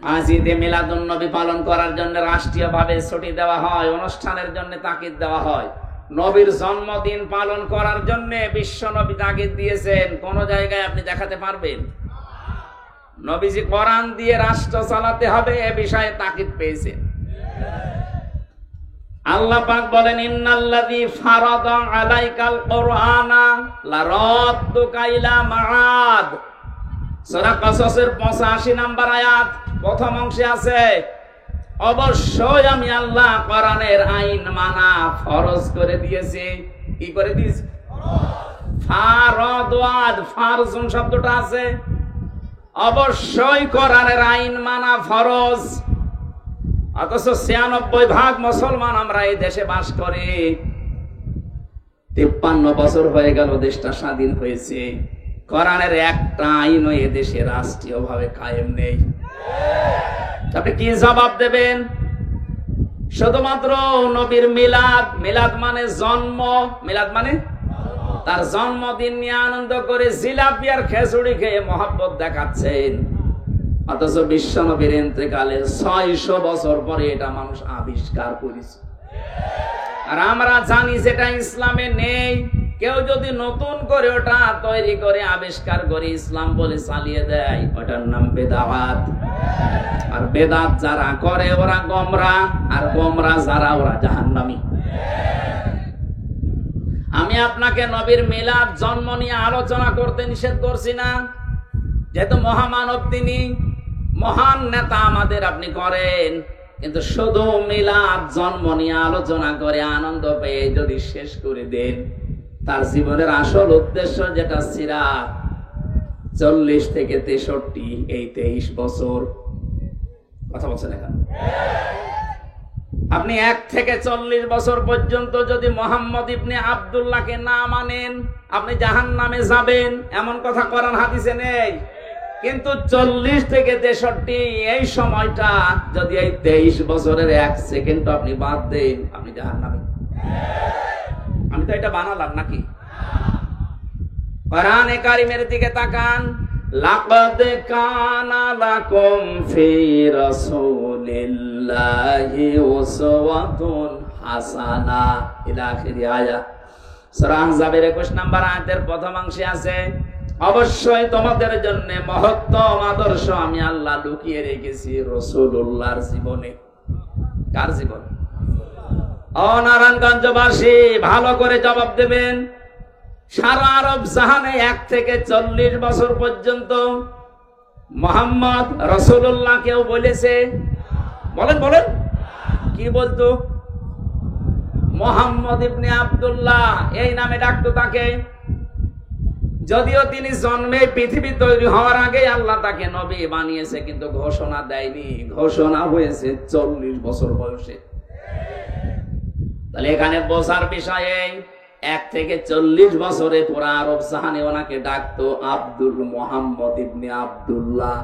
আজ ঈদে মিলাদুন নবী পালন করার জন্য রাষ্ট্রীয়ভাবে ছুটি দেওয়া হয়, অনুষ্ঠানের জন্য তাকিদ দেওয়া হয়। নবীর জন্মদিন পালন করার জন্য বিশ্ব নবী তাকিদ দিয়েছেন, কোন জায়গায় আপনি দেখাতে পারবেন? নবীজি কোরআন দিয়ে রাষ্ট্র চালাতে হবে এ বিষয়ে তাকিদ পেয়েছেন। আল্লাহ পাক বলেন, ইন্নাল্লাযী ফারাদা আলাইকাল কুরআনা লারাদ্দুকা ইলা মাআদ। সূরা কসসের 85 নম্বর আয়াত প্রথম অংশে আছে, অবশ্যই আমি আল্লাহ কোরআনের আইন মানা ফরজ করে দিয়েছি। কি করে দিয়েছি? ফারাদাত, ফারজুন শব্দটা আছে। অবশ্যই কোরআনের আইন মানা ফরজ। অথচ 96% মুসলমান আমরা এই দেশে বাস করি। 53 বছর হয়ে গেল দেশটা স্বাধীন হয়েছে, কোরআনের একটা আইনও এ দেশে রাষ্ট্রীয়ভাবে কায়েম নেই। আপনি কি জবাব দেবেন? শুধুমাত্র নবীর মিলাদ, মিলাদ মানে জন্ম, মিলাদ মানে তার জন্মদিন নিয়ে আনন্দ করে জিলাপি আর খেজুরি খেয়ে মহব্বত দেখাচ্ছেন। অথচ বিশ্ব নবীর ইন্তেকালের 600 বছর পরে এটা মানুষ আবিষ্কার করেছে, আর আমরা জানি যেটা ইসলামে নেই। কেউ যদি নতুন করে ওটা তৈরি করে আবিষ্কার করে ইসলাম বলে চালিয়ে দেয়, ওটার নাম বেদাত। আর বেদাত যারা করে ওরা গোমরাহ, আর গোমরাহ যারা ওরা জাহান্নামী। আমি আপনাকে নবীর মিলাদ, জন্ম নিয়ে আলোচনা করতে নিষেধ করছি না, যেহেতু মহামানব তিনি, মহান নেতা আমাদের, আপনি করেন। কিন্তু শুধু মিলাদ, জন্ম নিয়ে আলোচনা করে আনন্দ পেয়ে যদি শেষ করে দেন, তার জীবনের আসল উদ্দেশ্য যেটা সিরাত, 40 থেকে 63, এই 23 বছর কথা বলছেন এখন। আপনি 1 থেকে 40 বছর পর্যন্ত যদি মোহাম্মদ ইবনে আব্দুল্লাহকে না মানেন, আপনি জাহান্নামে যাবেন, এমন কথা কোরআন হাদিসে নেই। কিন্তু 40 থেকে 63 এই সময়টা যদি এই 23 বছরের 1 সেকেন্ড আপনি বাদ দেন, আপনি জাহান্নামে। আমি তো এটা বানালাম নাকি? কোরআনে কারিমের দিকে তাকান, লাকাদ কানা লাকুম ফি রাসূলিল্লাহি উসওয়াতুন হাসানা ইলা আখিরি আয়াত। সূরা আহজাবের 21 নম্বর আয়াতের প্রথম অংশে আছে, অবশ্যই তোমাদের জন্য মহত্তম আদর্শ আমি আল্লাহ লুকিয়ে রেখেছি রাসূলুল্লাহর জীবনে। কার জীবন? ও নারায়ণগঞ্জবাসী, ভালো করে জবাব দেবেন। সারা আরব জাহানে 1 থেকে 40 বছর পর্যন্ত মুহাম্মদ রাসূলুল্লাহ কেউ বলেছে? বলেন বলেন, কি বলতো? মুহাম্মদ ইবনে আব্দুল্লাহ এই নামে ডাকতো তাকে। যদিও তিনি জন্মে পৃথিবী তৈরি হওয়ার আগে আল্লাহ তাকে নবী বানিয়েছে, কিন্তু ঘোষণা দেয়নি, ঘোষণা হয়েছে 40 বছর বয়সে। তাহলে এখানে বোঝার বিষয়ে 1 থেকে 40 বছরে পুরা আরব জাহানে ওনাকে ডাকতো আব্দুল মুহাম্মদ ইবনে আব্দুল্লাহ,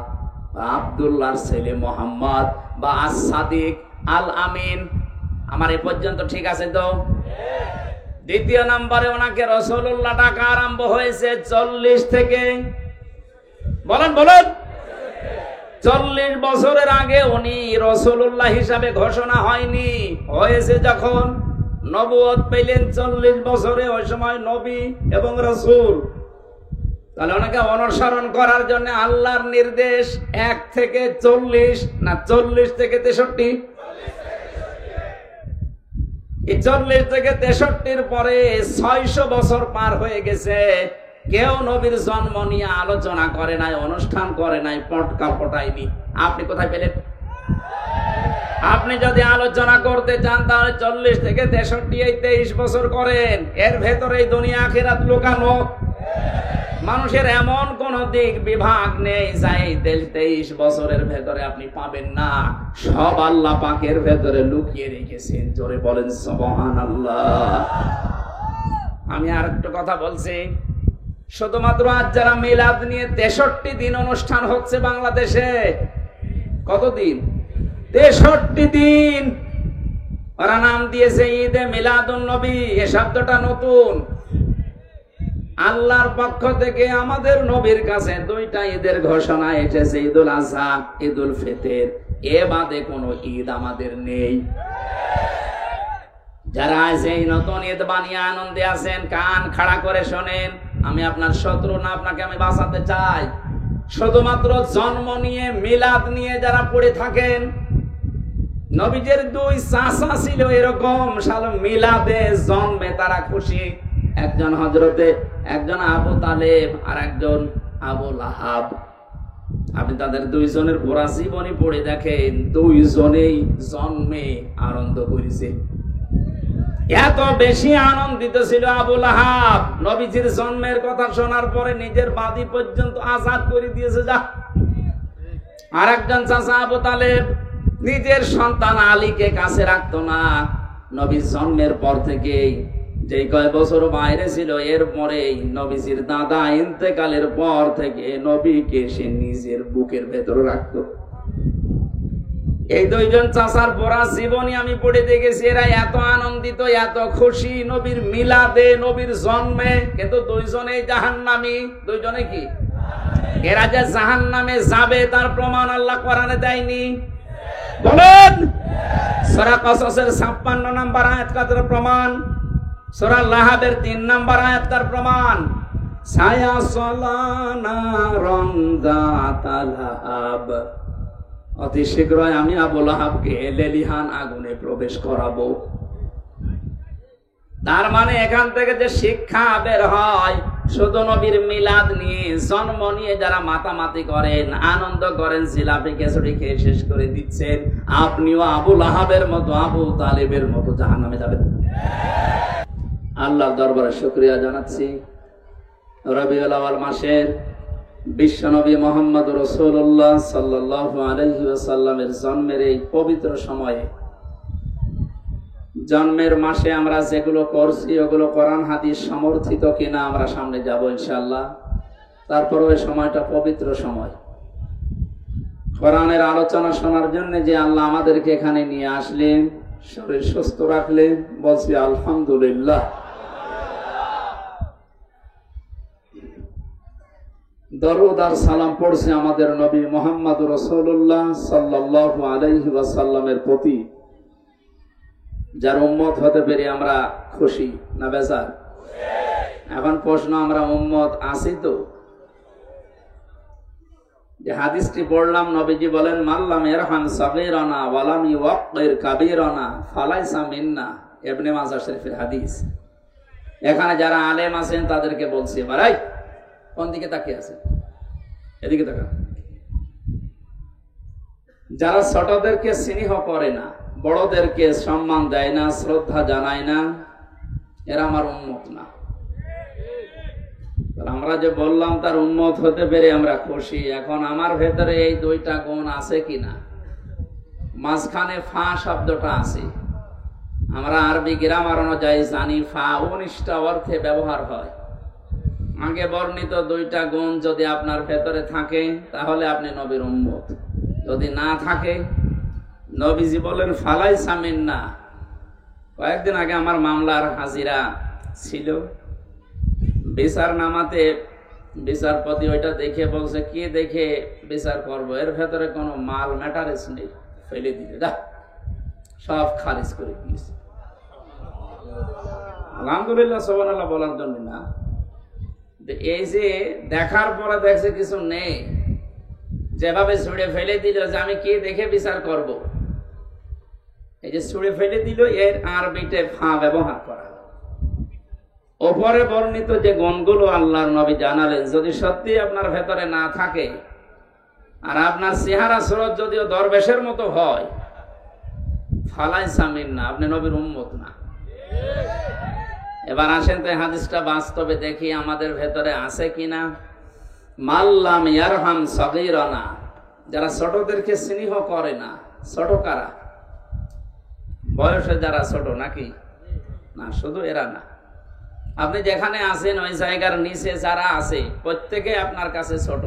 আব্দুল্লাহর ছেলে মোহাম্মদ, বা আস-সাদিক, আল আমিন। আমার এ পর্যন্ত ঠিক আছে তো? দ্বিতীয় নম্বরে ওনাকে রাসূলুল্লাহ ডাকা আরম্ভ হয়েছে 40 থেকে, বলেন বলেন, 40 বছরের আগে উনি রাসূলুল্লাহ হিসাবে ঘোষণা হয়নি। হয়েছে যখন নবুয়ত পেলেন 40 বছরে, ওই সময় নবী এবং রাসূল। তাহলে ওনাকে অনুসরণ করার জন্য আল্লাহর নির্দেশ 1 থেকে 40 না 40 থেকে 63। এই 40 থেকে 63-র পরে 600 বছর পার হয়ে গেছে। কেউ নবীর জন্ম নিয়ে আলোচনা করে নাই, অনুষ্ঠান করে নাই, পটকা ফোটায়নি। আপনি কোথায় পেলেন? আপনি যদি আলোচনা করতে চান তাহলে 40 থেকে 63 এই 23 বছর করেন। এর ভেতরে এই দুনিয়া আখিরাত লুকানো। মানুষের এমন কোন দিক বিভাগ নেই যা এই 23 বছরের ভেতরে আপনি পাবেন না। সব আল্লাহ পাকের ভেতরে লুকিয়ে রেখেছেন। জোরে বলেন সুবহানাল্লাহ। আমি আর একটা কথা বলছি, শুধুমাত্র আজ যারা মিলাদ নিয়ে 63 দিন অনুষ্ঠান হচ্ছে বাংলাদেশে। কতদিন? 63 দিন। ওরা নাম দিয়েছে ঈদে মিলাদুন নবী। এ শব্দটা নতুন। আল্লাহর পক্ষ থেকে আমাদের নবীর কাছে দুইটা ঈদের ঘোষণা এসেছে, ঈদুল আজহা, ঈদুল ফিতর। এ বাদে কোনো ঈদ আমাদের নেই। যারা সেই নতুন ঈদ বানিয়ে আনন্দে আছেন, কান খাড়া করে শোনেন। আমি আপনার শত্রু না, আপনাকে আমি বাঁচাতে চাই। শুধুমাত্র জন্ম নিয়ে, মিলাদ নিয়ে যারা পড়ে থাকেন, নবীজের দুই চাচা ছিল এরকম, শাল মিলাদে জন্মে তারা খুশি। একজন হযরতে, একজন আবু তালেব আর একজন আবু লাহাব। আপনি তাদের দুইজনের পুরা জীবনী পড়ে দেখেন, দুইজনেই জন্মে আনন্দ করেছে। এত বেশি আনন্দিত ছিল আবু লাহাব, নবীজির জন্মের কথা শোনার পরে নিজের বাদী পর্যন্ত আজাদ করে দিয়েছে। যা আর একজন চাচা আবু তালেব নিজের সন্তান আলীকে কাছে রাখতো না। নবীর জন্মের পর থেকেই যে কয় বছর বাইরে ছিল, এর পরেই নবীজির দাদা ইন্তেকালের পর থেকে নবীকে সে নিজের বুকের ভেতরে রাখতো। এই দুইজন চাচার পড়া জীবনী আমি পড়ে দেখেছি, এরা এত আনন্দিত, এত খুশি নবীর মিলাদে, নবীর জন্মে, কিন্তু দুইজনেই জাহান্নামী। দুইজনে কি? এরা যে জাহান্নামে যাবে তার প্রমাণ আল্লাহ কোরআনে দেয়নি? বলেন। সূরা কসসের 56 নম্বর আয়াত কার প্রমাণ? সূরা লাহাবের 3 নম্বর আয়াত তার প্রমাণ। ছায়া সলানা রমদাতা লাহাব, অতি শীঘ্রই আমি আবু লাহাবকে লেলিহান আগুনে প্রবেশ করাবো। তার মানে এখান থেকে যে শিক্ষা বের হয়, শুধু নবীর মিলাদ নিয়ে, জন্ম নিয়ে যারা মাতামাতি করেন, আনন্দ করেন, জিলাপি খিচুড়ি খেয়ে শেষ করে দিচ্ছেন, আপনিও আবু লাহাবের মতো, আবু তালেবের মতো জাহান্নামে যাবেন। আল্লাহর দরবারে শুকরিয়া জানাচ্ছি, রবিউল আউয়াল মাসের বিশ্বনবী মুহাম্মদ রাসূলুল্লাহ সাল্লাল্লাহু আলাইহি ওয়াসাল্লামের জন্মের এই পবিত্র সময়ে, জন্মের মাসে আমরা যেগুলো করছি ওগুলো কোরআন হাদিস সমর্থিত কিনা আমরা সামনে যাব ইনশাআল্লাহ। তারপর ওই সময়টা পবিত্র সময়, কোরআনের আলোচনা শোনার জন্য যে আল্লাহ আমাদেরকে এখানে নিয়ে আসলেন, শরীর সুস্থ রাখলেন, বলছি আলহামদুলিল্লাহ। দরুদ আর সালাম পড়ছি আমাদের নবী মুহাম্মদ রাসূলুল্লাহ সাল্লাল্লাহু আলাইহি ওয়াসাল্লামের প্রতি, যার উম্মত হতে পেরে আমরা খুশি না বেজার? এখন প্রশ্ন, আমরা উম্মত আছি তো? যে হাদিসটি পড়লাম, নবীজি বলেন, মাল্লাম ইয়ারহাম সাগীরানা ওয়া লাম ইউওয়াক্কির কাবীরানা ফালাইসা মিন্না। ইবনে মাজাহ শরীফের হাদিস। এখানে যারা আলেম আছেন তাদেরকে বলছি, ভাই কোন দিকে তাকিয়ে আছেন? এদিকে তাকান। যারা ছোটদেরকে স্নেহ করে না, বড়দেরকে সম্মান দেয় না, শ্রদ্ধা জানায় না, এরা আমার উম্মত না। আমরা যে বললাম তার উম্মত হতে পেরে আমরা খুশি। এখন আমার ভেতরে এই দুইটা গুণ আছে কিনা? মাঝখানে ফা শব্দটা আছে, আমরা আরবি গ্রামার অনুযায়ী জানি ফা 19টা অর্থে ব্যবহার হয়। আগে বর্ণিত দুইটা গুণ যদি আপনার ভেতরে থাকে তাহলে আপনি নবীর উম্মত। যদি না থাকে, নবীজি বলেন ফালাইসা মিন্না। কয়েকদিন আগে আমার মামলার হাজিরা ছিল, বিচার নামাতে বিচারপতি ওইটা দেখে বলছে, কি দেখে বিচার করব, এর ভেতরে কোনো মাল ম্যাটারেস নেই, ফেলে দিলে যা, সব খারিজ করে দিয়েছে। আলহামদুলিল্লাহ সুবহানাল্লাহ বলার জন্য না, এই যে দেখার পরে দেখছে কিছু নেই, যেভাবে ছুড়ে ফেলে দিল যে আমি কি দেখে বিচার করব, এই যে ছুড়ে ফেলে দিল, এর আরবিতে ফা ব্যবহার করা। ওপরে বর্ণিত যে গুণগুলো আল্লাহর নবী জানালেন, যদি সত্যি আপনার ভেতরে না থাকে, আর আপনার চেহারা সুরত যদিও দরবেশের মতো হয়, ফালাইসা মিন্না, আপনি নবীর উম্মত না। এবার আসেন তো হাদিসটা বাস্তবে দেখি আমাদের ভেতরে আছে কিনা। মাল্লাম ইয়ারহাম সাগীরানা, যারা ছোটদেরকে স্নেহ করে না। ছোট কারা? বয়সে যারা ছোট নাকি? না, শুধু এরা না, আপনি যেখানে আছেন ওই জায়গার নিচে যারা আছে প্রত্যেকে আপনার কাছে ছোট।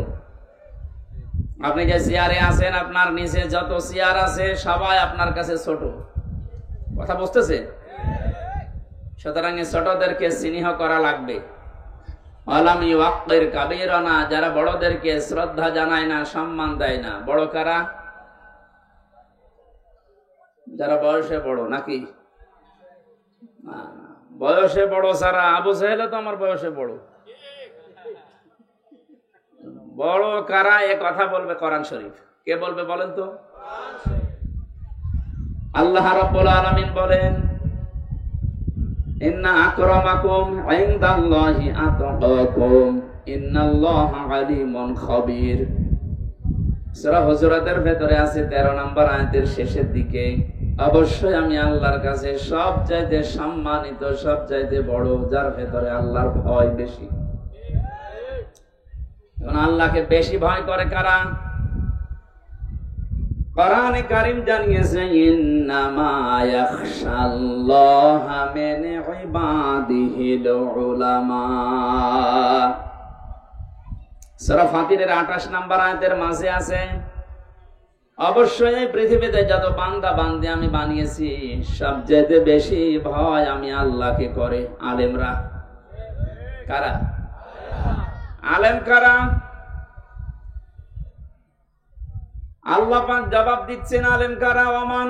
আপনি যে চেয়ারে আছেন, আপনার নিচে যত চেয়ার আছে সবাই আপনার কাছে ছোট। কথা বুঝতেছে? সুতরাং ছোটদেরকে স্নেহ করা লাগবে। আলাম ইউআক্কির কাবীরানা, যারা বড়দেরকে শ্রদ্ধা জানায় না, সম্মান দেয় না। বড় কারা? যারা বয়সে বড়, নাকি? বয়সে বড় সারা আবু সাহেল তো আমার বয়সে বড়। বড় কারা এ কথা বলবে কোরআন শরীফ। কে বলবে বলেন তো? আল্লাহ রাব্বুল আলামিন বলেন, ইন্না আকরামাকুম ইনদাল্লাহি আতকাকুম ইন্নাল্লাহা আলিমুন খাবীর। সূরা হুজুরাতের ভেতরে আছে 13 নম্বর আয়াতের শেষের দিকে, অবশ্যই আমি আল্লাহর কাছে সবচাইতে সম্মানিত, সবচাইতে বড়, যার ভেতরে আল্লাহর ভয় বেশি। এখন আল্লাহকে বেশি ভয় করে কারা? কোরআনে কারীম জানিয়েছে, ইন্নামা ইয়াখশাল্লাহা মিন ইবাদিহিল উলামা। সূরা ফাতিরের 28 নম্বর আয়াতের মাঝে আছে, অবশ্যই এই পৃথিবীতে যত বান্দা বান্দি আমি বানিয়েছি, সবচেয়ে বেশি ভয় আমি আল্লাহকে করে আলেমরা। কারা? আলেম কারা? আল্লাহ পাক জবাব দিচ্ছেন, আলেম কারা? ওমান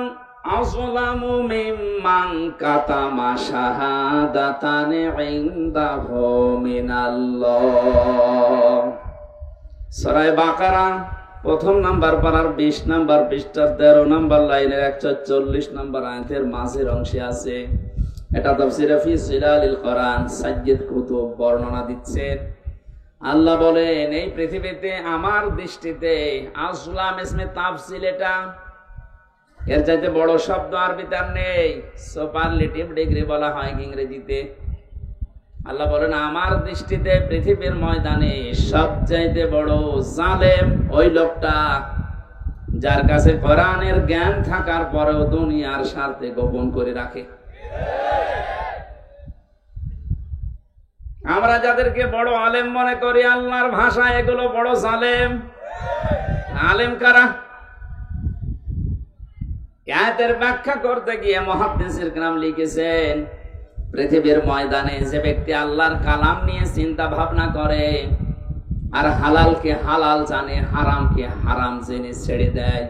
আযলামু মিম্মান কাতামা শাহাদাতান ইনদাহু মিনাল্লাহ। সূরা বাকারা প্রথম নাম্বার পারার 20 নাম্বার পৃষ্ঠার 13 নাম্বার লাইনের 140 নাম্বার আয়াতের মাঝের অংশে আছে। এটা তাফসীরে ফি জিলালিল কোরআন সাজ্জিদ কুতুব বর্ণনা দিচ্ছেন। আল্লাহ বলেন, এই পৃথিবীতে আমার দৃষ্টিতে আযলাম ইসমে তাফসীল, এটা এর চাইতে বড় শব্দ আরবিতে আর নেই। সুপারলেটিভ ডিগ্রি বলা হয় ইংরেজিতে। আল্লাহ বলেন, আমার দৃষ্টিতে পৃথিবীর ময়দানে সবচাইতে বড় জালেম ওই লোকটা যার কাছে কোরআনের জ্ঞান থাকার পরেও দুনিয়ার স্বার্থে গোপন করে রাখে। আমরা যাদেরকে বড় আলেম মনে করি, আল্লাহর ভাষায় এগুলো বড় জালেম। আলেম কারা? আয়াতের ব্যাখ্যা করতে গিয়ে মুহাদ্দিসিন কিরাম লিখেছেন, পৃথিবীর ময়দানে যে ব্যক্তি আল্লাহর কালাম নিয়ে চিন্তা ভাবনা করে, আর হালালকে হালাল জানে, হারামকে হারাম জেনে ছেড়ে দেয়,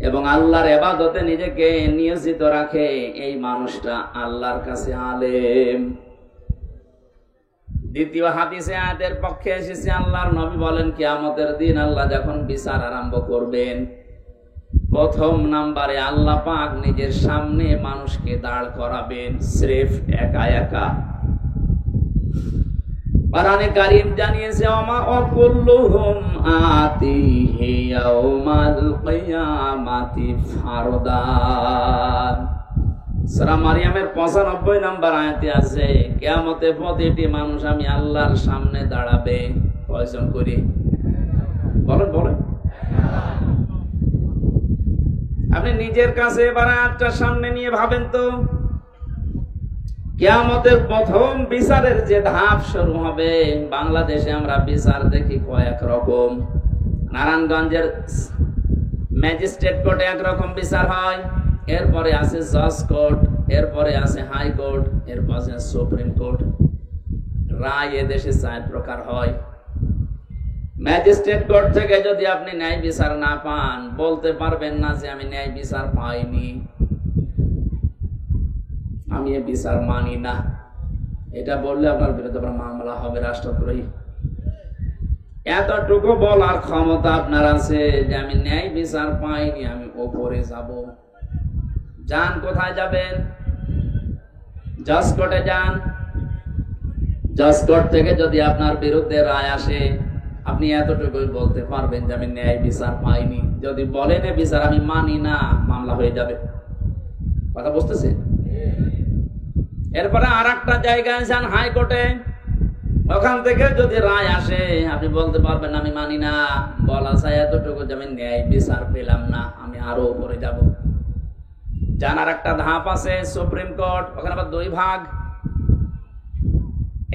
এবং আল্লাহর ইবাদতে নিজেকে নিয়োজিত রাখে, এই মানুষটা আল্লাহর কাছে আলেম। দ্বিতীয় হাদিসে আয়াতের পক্ষে এসেছে, আল্লাহর নবী বলেন, কিয়ামতের দিন আল্লাহ যখন বিচার আরম্ভ করবেন, প্রথম নাম্বারে আল্লাহ পাক নিজের সামনে মানুষকে দাঁড় করাবেন, স্রেফ একা একা। কোরআনে কারীম জানিয়েছে, ওমা কুল্লুহুম আতিহি ইয়াউমাল কিয়ামাতি ফারদা। সূরা মারইয়ামের 95 নম্বর আয়াতে আছে, কিয়ামতে প্রতিটি মানুষ আমি আল্লাহর সামনে দাঁড়াবে। কয়জন করে? বলেন বলেন। আপনি নিজের কাছে এবার আয়াতটা সামনে নিয়ে ভাবেন তো, কিয়ামতের প্রথম বিচারের যে ধাপ শুরু হবে, বাংলাদেশে আমরা বিচার দেখি কয়েক রকম। নারায়ণগঞ্জের ম্যাজিস্ট্রেট কোর্টে একরকম বিচার হয়, এরপরে আছে জজ কোর্ট, এরপরে আছে হাই কোর্ট, এরপর আছে সুপ্রিম কোর্ট। রায় এদেশে 4 প্রকার হয়। ম্যাজিস্ট্রেট কোর্ট থেকে যদি আপনি ন্যায় বিচার না পান, বলতে পারবেন না যে আমি ন্যায় বিচার পাইনি, আমি এ বিচার মানি না। এটা বললে আপনার বিরুদ্ধে মামলা হবে, রাষ্ট্রদ্রোহী। এতটুকু বলার ক্ষমতা আপনার আছে যে আমি ন্যায় বিচার পাইনি, আমি ওপরে যাব। যান, কোথায় যাবেন? জজ কোর্টে যান। জজ কোর্ট থেকে যদি আপনার বিরুদ্ধে রায় আসে, আপনি এতটুকুই বলতে পারবেন যে আমি ন্যায় বিচার পাইনি। যদি বলেন এ বিচার আমি মানি না, মামলা হয়ে যাবে। কথা বুঝতেছেন? এরপরে আর একটা জায়গায় যান, হাইকোর্টে। ওখান থেকে যদি রায় আসে, আপনি বলতে পারবেন আমি মানি না, বলা যায় এতটুকু যে আমি ন্যায় বিচার পেলাম না, আমি আরো উপরে যাব। জানার একটা ধাপ আছে সুপ্রিম কোর্ট, ওখানে আবার 2 ভাগ।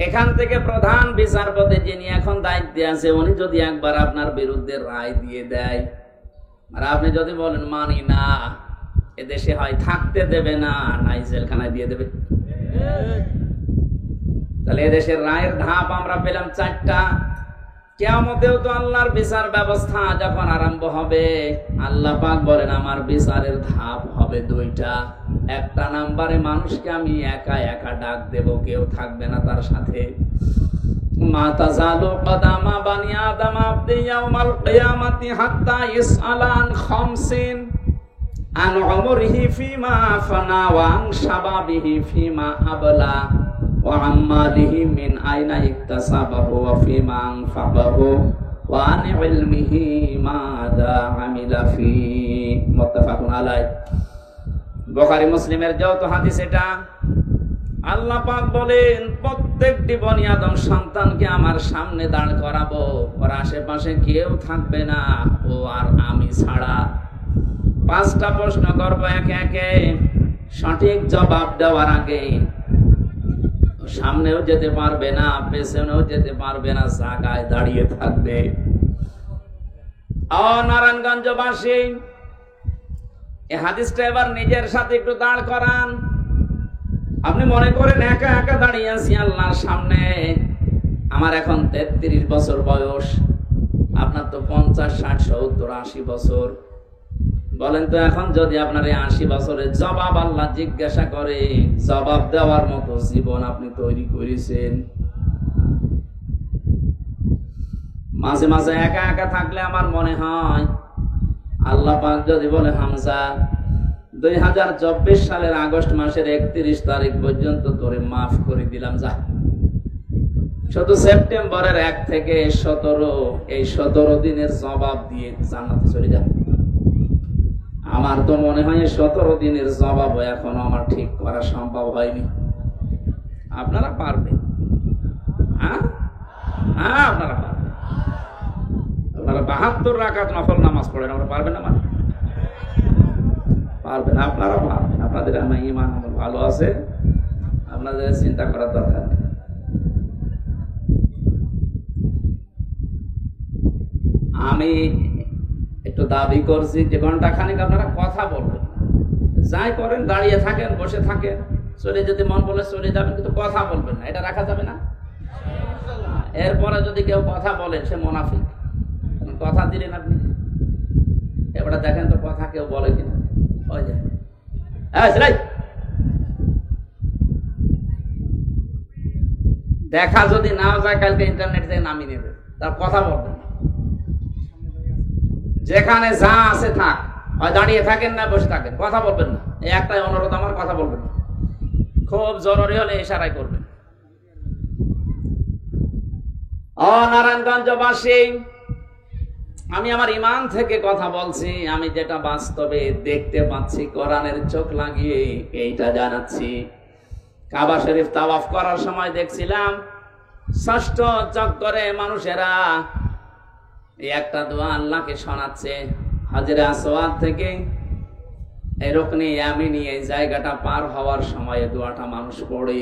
এখান থেকে প্রধান বিচারপতি যিনি এখন দায়িত্বে আছে, উনি যদি একবার আপনার বিরুদ্ধে রায় দিয়ে দেয়, আর আপনি যদি বলেন মানি না, এদেশে হয় থাকতে দেবে না, নাই জেলখানায় দিয়ে দেবে। তাহলে এদেশের রায়ের ধাপ আমরা পেলাম 4টা। কিয়ামতেও তো আল্লাহর বিচার ব্যবস্থা যখন আরম্ভ হবে, আল্লাহ পাক বলেন আমার বিচারের ধাপ হবে 2টা। একটা নাম্বারে মানুষকে আমি একা একা ডাক দেব, কেউ থাকবে না তার সাথে। মা তাযালু কদামা বানি আদম আবদি ইয়াউমাল কিয়ামাতি হাত্তা ইসআলা আন খামসিন আন উমরিহি ফিমা আফনা ওয়া আন শাবাবিহি ফিমা আবলা ওয়া আন মালিহি মিন আইনা ইকতাসাবাহু ওয়া ফিমা আনফাকাহু ওয়া আন ইলমিহি মাযা আমিলা ফি। মুত্তাফাকুন আলাইহি। বুখারী মুসলিমের যৌথ হাদিস এটা। আল্লাহ পাক বলেন প্রত্যেকটি বনি আদম সন্তানকে আমার সামনে দাঁড় করাবো, ওর আশেপাশে কেউ থাকবে না, ও আর আমি ছাড়া। 5টা প্রশ্ন করবো একে একে। সঠিক জবাব দেওয়ার আগে সামনেও যেতে পারবে না, পেছনেও যেতে পারবে না, জায়গায় দাঁড়িয়ে থাকবে। নারায়ণগঞ্জবাসী এই হাদিসটা এবার নিজের সাথে একটু দাঁড় করান। আপনি মনে করেন একা একা দাঁড়িয়ে আছি আল্লাহর সামনে। আমার এখন 33 বছর বয়স, আপনার তো 50, 60, 70, 80 বছর। বলেন তো এখন যদি আপনার এই 80 বছরের জবাব আল্লাহ জিজ্ঞাসা করে, জবাব দেওয়ার মতো জীবন আপনি তৈরি করেছেন? মাঝে মাঝে একা একা থাকলে আমার মনে হয় আল্লাহ পাক যদি বলে হামজা 2024 সালের আগস্ট মাসের 31 তারিখ পর্যন্ত তোরে মাফ করে দিলাম, যা শুধু সেপ্টেম্বরের 1 থেকে 17 এই 17 দিনের জবাব দিয়ে জান্নাতে চলে যা। আমার তো মনে হয় 17 দিনের জবাব এখনো আমার ঠিক করা সম্ভব হয়নি। আপনারা পারবেন? হ্যাঁ হ্যাঁ, আপনারা পারবেন। আপনারা 72 রাকাত নফল নামাজ পড়েন, আমরা পারবেন না? মানে পারবেন, আপনারা পারবেন। আপনাদের আমার ঈমান ভালো আছে, আপনাদের চিন্তা করার দরকার নেই। আমি একটু দাবি করছি যে ঘন্টাখানিক আপনারা কথা বলবেন, যাই করেন, দাঁড়িয়ে থাকেন, বসে থাকেন, চলে যেতে মন বলে চলে যাবেন, কিন্তু কথা বলবেন না। এটা রাখা যাবে না। এরপরে যদি কেউ কথা বলে সে মুনাফিক। কথা দিলেন আপনি, এবারে দেখেন তো কথা কেউ বলে কিনা। দেখা যদি না যায় কালকে ইন্টারনেট থেকে নামিয়ে নেবে, তার কথা বলবেন। যেখানে যা আছে থাক, হয় দাঁড়িয়ে থাকেন না বসে থাকেন, কথা বলবেন না। এই একটাই অনুরোধ আমার, কথা বলবেন না। খুব জরুরি হলে ইশারায় করবেন। নারায়ণগঞ্জবাসী, আমি আমার ঈমান থেকে কথা বলছি। আমি যেটা বাস্তবে দেখতে পাচ্ছি, কোরআনের চোখ লাগিয়ে এইটা জানাচ্ছি। কাবা শরীফ তাওয়াফ করার সময় দেখছিলাম 6ষ্ঠ চক্করে মানুষেরা এই একটা দোয়া আল্লাহকে শোনাচ্ছে। হাজরে আসওয়াদ থেকে এই রুকনে ইয়ামিনী এই জায়গাটা পার হওয়ার সময় দোয়াটা মানুষ পড়ে,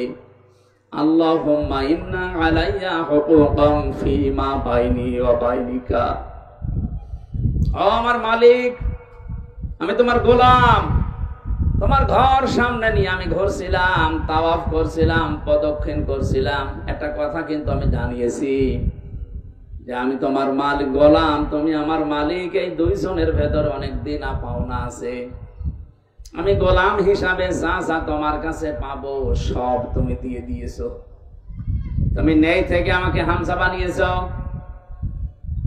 আল্লাহুম্মা ইন্না আলাইয়া হুকুকান ফীমা বাইনি ওয়া বাইনিকা। ও আমার মালিক, আমি তোমার গোলাম, তোমার ঘর সামনে নিয়ে আমি ঘুরছিলাম, তাওয়াফ করছিলাম, প্রদক্ষিণ করছিলাম। একটা কথা কিন্তু আমি জানিয়েছি যে আমি তোমার মালিক, গোলাম, তুমি আমার মালিক। এই 2 জনের ভেতর অনেক দিন পাওনা আছে। আমি গোলাম হিসাবে যা যা তোমার কাছে পাবো সব তুমি দিয়ে দিয়েছো। তুমি নেই থেকে আমাকে হামজা বানিয়েছো।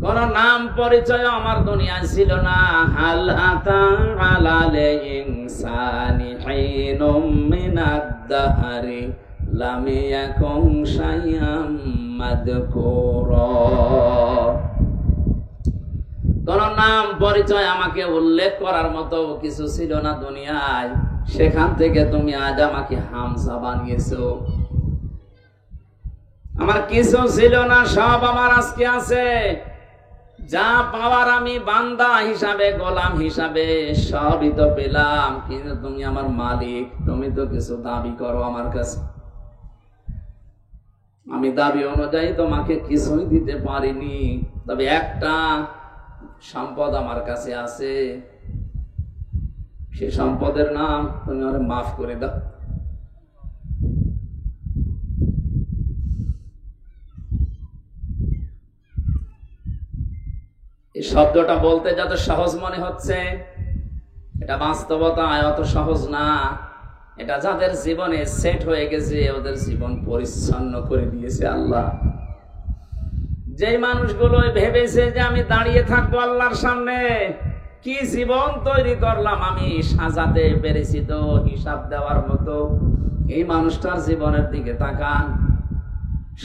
কোন নাম পরিচয় আমার দুনিয়ায় ছিল না। হাল আতা আলাল ইনসানি হিনুম মিনাদ দাহরি লাম ইয়াকুন শাইআম মাযকুরা। কোন নাম পরিচয় আমাকে উল্লেখ করার মতো কিছু ছিল না দুনিয়ায়, সেখান থেকে তুমি আজ আমাকে হামজা বানিয়েছো। আমার কিছু ছিল না, সব আমার আজকে আছে। যা পাওয়ার আমি বান্দা হিসাবে, গোলাম হিসাবে সবই তো পেলাম, কিন্তু তুমি আমার মালিক, তুমি তো কিছু দাবি করো আমার কাছে। আমি দাবি অনুযায়ী তোমাকে কিছুই দিতে পারিনি, তবে একটা সম্পদ আমার কাছে আছে, সে সম্পদের নাম তুমি আমাকে মাফ করে দাও। এই শব্দটা বলতে যত সহজ মনে হচ্ছে, এটা বাস্তবতায় অত সহজ না। এটা যাদের জীবনে সেট হয়ে গেছে, ওদের জীবন পরিচ্ছন্ন করে দিয়েছে আল্লাহ। যে মানুষগুলো ভেবেছে যে আমি দাঁড়িয়ে থাকবো আল্লাহর সামনে, কি জীবন তৈরি করলাম আমি, সাজাতে পেরেছি তো হিসাব দেওয়ার মতো, এই মানুষটার জীবনের দিকে তাকান।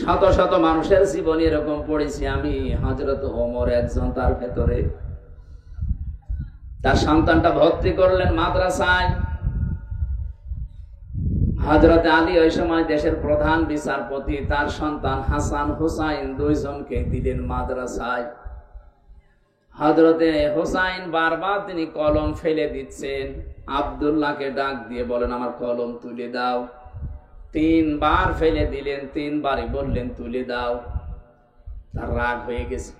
শত শত মানুষের জীবন এরকম পড়েছি আমি। হযরত ওমর একজন, তার ভেতরে তার সন্তানটা ভর্তি করলেন মাদ্রাসায়। হযরত আলী ওই সময় দেশের প্রধান বিচারপতি, তার সন্তান হাসান হুসাইন দুইজনকে দিলেন মাদ্রাসায়। হযরতে হুসাইন বারবার তিনি কলম ফেলে দিচ্ছেন, আব্দুল্লাহকে ডাক দিয়ে বলেন আমার কলম তুলে দাও। 3 বার ফেলে দিলেন, 3 বারই বললেন তুলে দাও। তার রাগ হয়ে গেছে,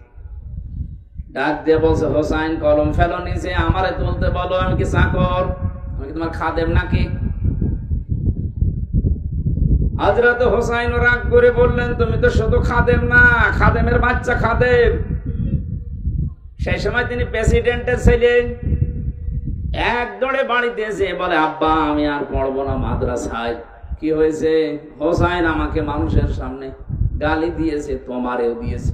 ডাক দিয়ে বলছে হুসাইন কলম ফেলো নিচে, আমারে তুলতে বলো, আমি কি চাকর, আমি কি তোমার খাদেম নাকি? হযরত হুসাইন রাগ করে বললেন তুমি তো শুধু খাদেম না, খাদেমের বাচ্চা খাদেম। সেই সময় তিনি প্রেসিডেন্টের ছেলে। এক দৌড়ে বাড়িতে এসে বলে আব্বা আমি আর পড়বো না মাদ্রাসায়। কি হয়েছে? হুসাইন আমাকে মানুষের সামনে গালি দিয়েছে, তোমারেও দিয়েছে।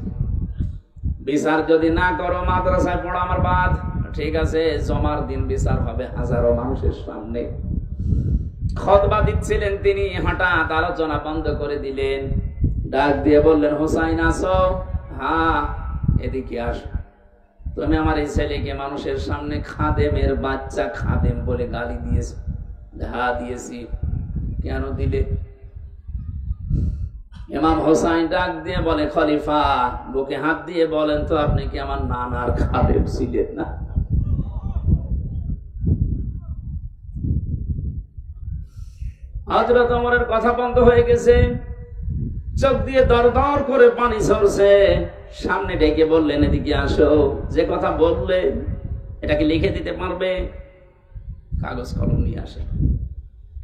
বিচার যদি না করো মাদ্রাসায় পড়া আমার বাদ। ঠিক আছে, জমার দিন বিচার হবে হাজারো মানুষের সামনে। খুতবা দিচ্ছিলেন তিনি, হঠাৎ আলোচনা বন্ধ করে দিলেন, ডাক দিয়ে বললেন হুসাইন আসো। হ্যাঁ এদিকে আসো। তুমি আমার এই ছেলেকে মানুষের সামনে খাদেমের বাচ্চা খাদেম বলে গালি দিয়েছো। হ্যাঁ দিয়েছি। কেন দিলে? ইমাম হুসাইন ডাক দিয়ে বলে খলিফা বুকে হাত দিয়ে বলেন তো আপনি কি আমার নানার খাদেম ছিলেন না? হযরত ওমরের কথা বন্ধ হয়ে গেছে, চোখ দিয়ে দরদর করে পানি ঝরছে। সামনে ডেকে বললেন এদিকে আসো, যে কথা বললে এটা কি লিখে দিতে পারবে? কাগজ কলম নিয়ে আসে।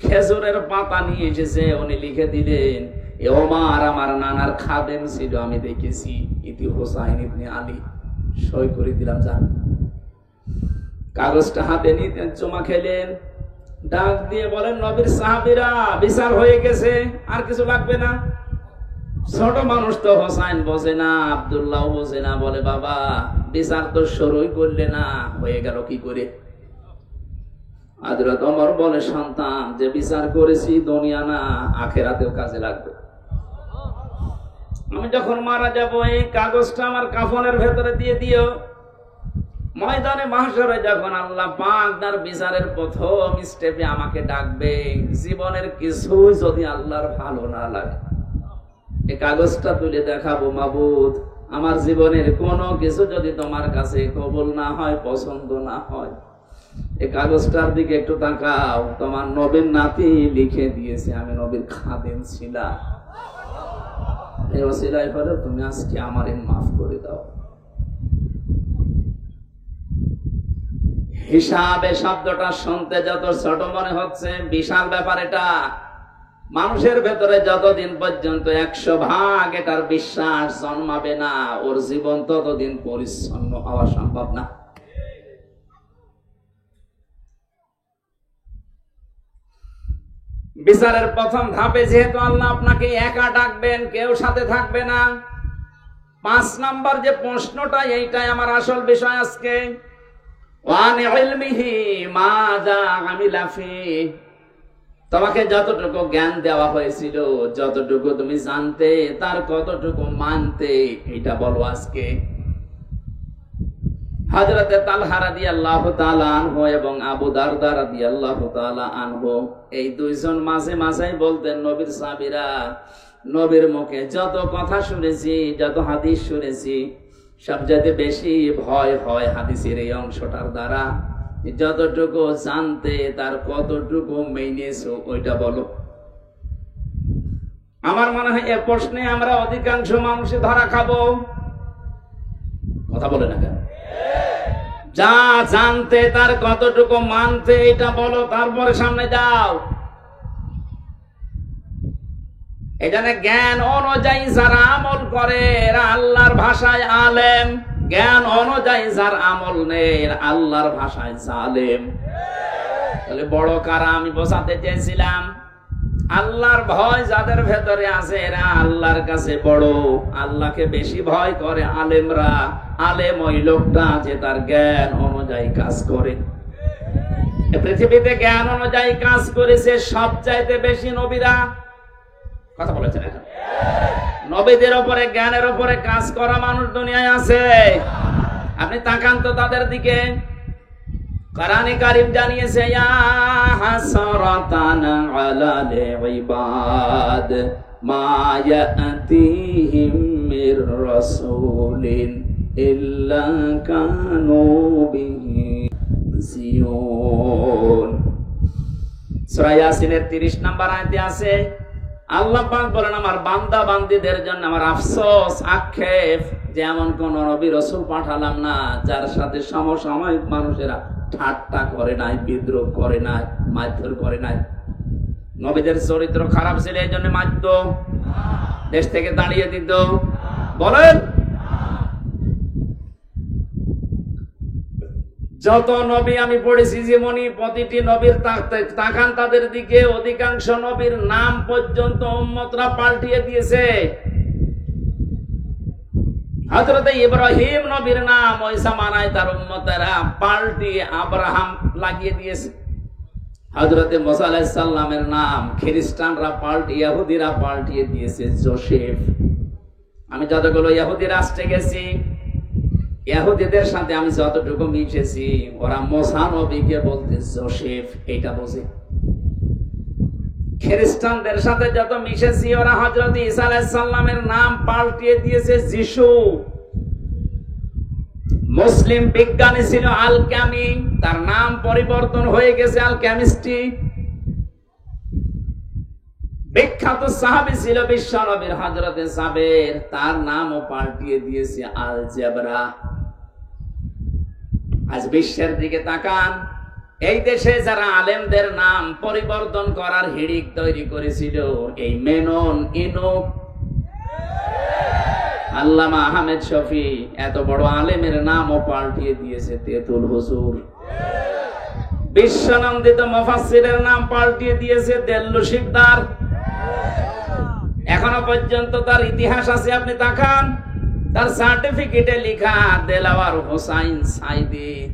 খেজুরের পাতা নিয়ে এসেছে, উনি লিখে দিলেন ওমর আমার নানার খাদেম ছিল, আমি দেখেছি, ইতি হুসাইন ইবনে আলী। সই করে দিলাম, যান। কাগজটা হাতে নিতে চুমা খেলেন, ডাক দিয়ে বলেন নবীর সাহাবীরা বিচার হয়ে গেছে, আর কিছু লাগবে না। ছোট মানুষ তো, হোসাইন বোঝে না, আব্দুল্লাহ বোঝে না, বলে বাবা বিচার তো শুরুই করলে না, হয়ে গেল কি করে? হযরত ওমর বলে সন্তান যে বিচার করেছি দুনিয়া না আখিরাতেও কাজে লাগবে। আমি যখন মারা যাব এই কাগজটা আমার কাফনের ভেতরে দিয়ে দিও। ময়দানে মাহশরে যখন আল্লাহ পাক তার বিচারের প্রথম স্টেপে আমাকে ডাকবে, জীবনের কিছু যদি আল্লাহর ভালো না লাগে, এই কাগজটা তুলে দেখাবো মাবুদ আমার জীবনের কোনো কিছু যদি তোমার কাছে কবুল না হয়, পছন্দ না হয়, এই কাগজটার দিকে একটু তাকাও, তোমার নবীর নাতি লিখে দিয়েছে আমি নবীর খাদেম ছিলাম। এই ওসিলাই হলো তুমি আজকে আমারে মাফ করে দাও। হিসাবে শব্দটা শুনতে যত ছোট মনে হচ্ছে, বিশাল ব্যাপার এটা। মানুষের ভেতরে যতদিন পর্যন্ত 100% এটার বিশ্বাস জন্মাবে না, ওর জীবন ততদিন পরিচ্ছন্ন হওয়া সম্ভব না। বিচারের প্রথম ধাপে যেহেতু আল্লাহ আপনাকে একা ডাকবেন, কেউ সাথে থাকবে না। 5 নম্বর যে প্রশ্নটা, এইটাই আমার আসল বিষয় আজকে। তোমাকে যতটুকু জ্ঞান দেওয়া হয়েছিল, যতটুকু তুমি জানতে, তার কতটুকু মানতে, এটা বলো আজকে। হযরতে তালহা রাদিয়াল্লাহু তাআলা আনহু এবং আবু দারদা রাদিয়াল্লাহু তাআলা আনহু, এই দুইজন মাঝে মাঝে বলতেন নবীর সাহাবীরা, নবীর মুখে যত কথা শুনেছি, যত হাদিস শুনেছি, সবচেয়ে বেশি ভয় হয় হাদিসের এই অংশটার দ্বারা। যতটুকু জানতে তার কতটুকু মেনেছো, ওইটা বলো। আমার মনে হয় এ প্রশ্নে আমরা অধিকাংশ মানুষে ধরা খাবো। কথা বলে না কেন? যা জানতে তার কতটুকু মানতে, এটা বলো, তারপরে সামনে যাও। এখানে জ্ঞান অনুযায়ী যারা আমল করে, এরা আল্লাহর ভাষায় আলেম। জ্ঞান অনুযায়ী যার আমল নেই আল্লাহর ভাষায় জালেম। তাহলে বড় কারা আমি বোঝাতে চেয়েছিলাম, আল্লাহর ভয় যাদের ভেতরে আছে এরা আল্লাহর কাছে বড়। আল্লাহকে বেশি ভয় করে আলেমরা। আলেম ওই লোকটা যে তার জ্ঞান অনুযায়ী কাজ করে। পৃথিবীতে জ্ঞান অনুযায়ী কাজ করেছে সবচাইতে বেশি নবীরা। কথা বলেছেন এখন, নবীদের উপরে জ্ঞানের উপরে কাজ করা মানুষ দুনিয়ায় আছে? আপনি তাকান তো তাদের দিকে। কোরআনে কারীম জানিয়েছে, ইয়া হাসরাতান আলাল ইবাদ মা ইয়াতিহিম মির রাসূলিন ইল্লা কানু বিহি সিয়ুন। সূরা ইয়াসিনের 30 নম্বর আয়াতে আছে, আল্লাহ পাক বলেন আমার বান্দা বান্দীদের জন্য আমার আফসোস, আক্ষেপ যে এমন কোন নবী রাসূল পাঠালাম না যার সাথে সমসাময়িক মানুষেরা ঠাট্টা করে নাই, বিদ্রোহ করে নাই, মারধর করে নাই। নবীদের চরিত্র খারাপ ছিল এই জন্য মারত, দেশ থেকে দাঁড়িয়ে দিত? বলেন। যত নবী আমি পড়েছি যেমনি প্রতিটি নবীর তাকান তাদের দিকে, অধিকাংশ নবীর নাম পর্যন্ত উম্মতরা পাল্টিয়ে দিয়েছে। হযরত ইব্রাহিম নবীর নাম ওই জামানায় তার উম্মতেরা পাল্টিয়ে আব্রাহাম লাগিয়ে দিয়েছে। হযরত মুসা আলাইহিস সালামের নাম খ্রিস্টানরা ইহুদিরা পাল্টিয়ে দিয়েছে যোসেফ। আমি যতগুলো ইহুদি রাষ্ট্রে গেছি, ইহুদিদের সাথে আমি যতটুকু মিশেছি, ওরা মুসা নবীকে বলতে যোসেফ, এইটা বোঝে। খ্রিস্টানদের সাথে যত মিশেছি ওরা হযরত ঈসা আলাইহিস সালামের নাম পাল্টিয়ে দিয়েছে যিশু। মুসলিম বিজ্ঞানী ছিল আল-কামি, তার নাম পরিবর্তন হয়ে গেছে আল-কেমিস্ট্রি। বিখ্যাত সাহাবী ছিল বিশ্ব নবীর হযরত সাবের, তার নামও পাল্টিয়ে দিয়েছে আল-জাবরা। আজ বিশ্বের দিকে তাকান, এই দেশে যারা আলেমদের নাম পরিবর্তন করার হিড়িক তৈরি করেছিল, এই মেনন, ইনুক, আল্লামা আহমেদ শফি, এত বড় আলেমের নামও পাল্টিয়ে দিয়েছে তেতুল হুজুর। বিশ্বনন্দিত মুফাসসিরের নাম পাল্টিয়ে দিয়েছে দেল্লু শিকদার। এখনো পর্যন্ত তার ইতিহাস আছে, আপনি তাকান, তার সার্টিফিকেটে লেখা দেলাওয়ার হোসাইন সাইদি।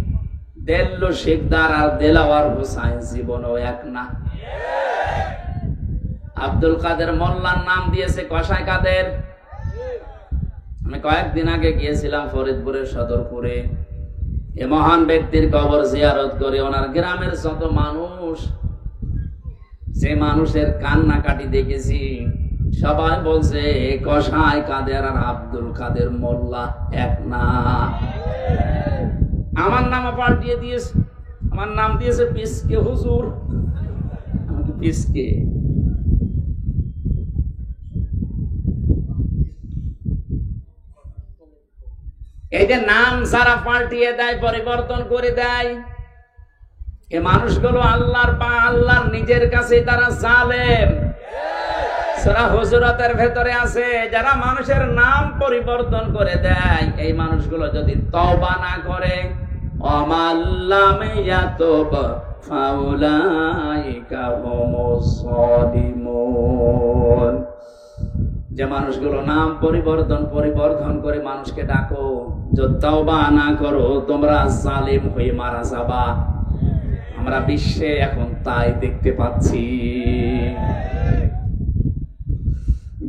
দেল্লু শিকদার আর দেলাওয়ার হোসাইন জীবনও এক না। আব্দুল কাদের মোল্লার নাম দিয়েছে কসাই কাদের। আমি কয়েকদিন আগে গিয়েছিলাম ফরিদপুরের সদরপুরে। এ মহান ব্যক্তির কবর জিয়ারত করে ওনার গ্রামের যত মানুষ, সে মানুষের কান্নাকাটি দেখেছি। সবাই বলছে কসাই কাদের আর আব্দুল কাদের মোল্লা এক না। আমার নামও পাল্টিয়ে দিয়েছে, আমার নাম দিয়েছে পিসকে হুজুর। আমাকে পিসকে, এই যে নাম যারা পাল্টিয়ে দেয়, পরিবর্তন করে দেয়, এ মানুষগুলো আল্লাহর নিজের কাছে তারা জালেম। সূরা হুজুরাতের ভেতরে আছে, যারা মানুষের নাম পরিবর্তন করে দেয়, এই মানুষগুলো যদি তওবা না করে, আমাল্লাম ইয়াতুব ফাউলাইকা হুমুস সালিমুন। যে মানুষগুলো নাম পরিবর্তন করে মানুষকে ডাকো, যদি তওবা না করো তোমরা জালিম হয়ে মারা যাবা। আমরা বিশ্বে এখন তাই দেখতে পাচ্ছি।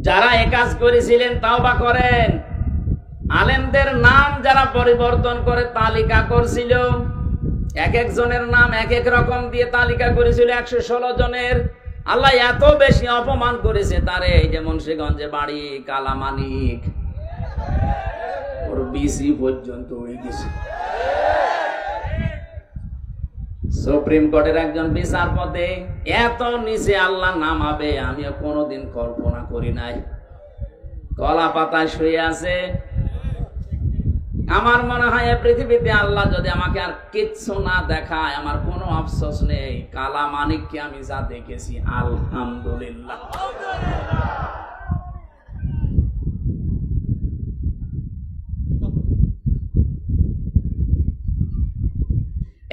যারা এ কাজ করেছিলেন তওবা করেন। আলেমদের নাম যারা পরিবর্তন করে তালিকা করছিল, এক একজনের নাম এক এক রকম দিয়ে তালিকা করেছিল 116 জনের। আল্লাহ এত বেশি অপমান করেছে তারে, এই যে মুন্সিগঞ্জে বাড়ি, কালামানিক, ওর বিসি পর্যন্ত হয়ে গেছে। সুপ্রিম কোর্টের একজন বিচারপতি এত নিচে আল্লাহ নামাবে আমিও কোনোদিন কল্পনা করি নাই। কলা পাতায় শুয়ে আছে। আমার মনে হয় পৃথিবীতে আল্লাহ যদি আমাকে আর কিচ্ছু না দেখায়, আমার কোনো আফসোস নেই। কালা মানিককে আমি যা দেখেছি, আলহামদুলিল্লাহ।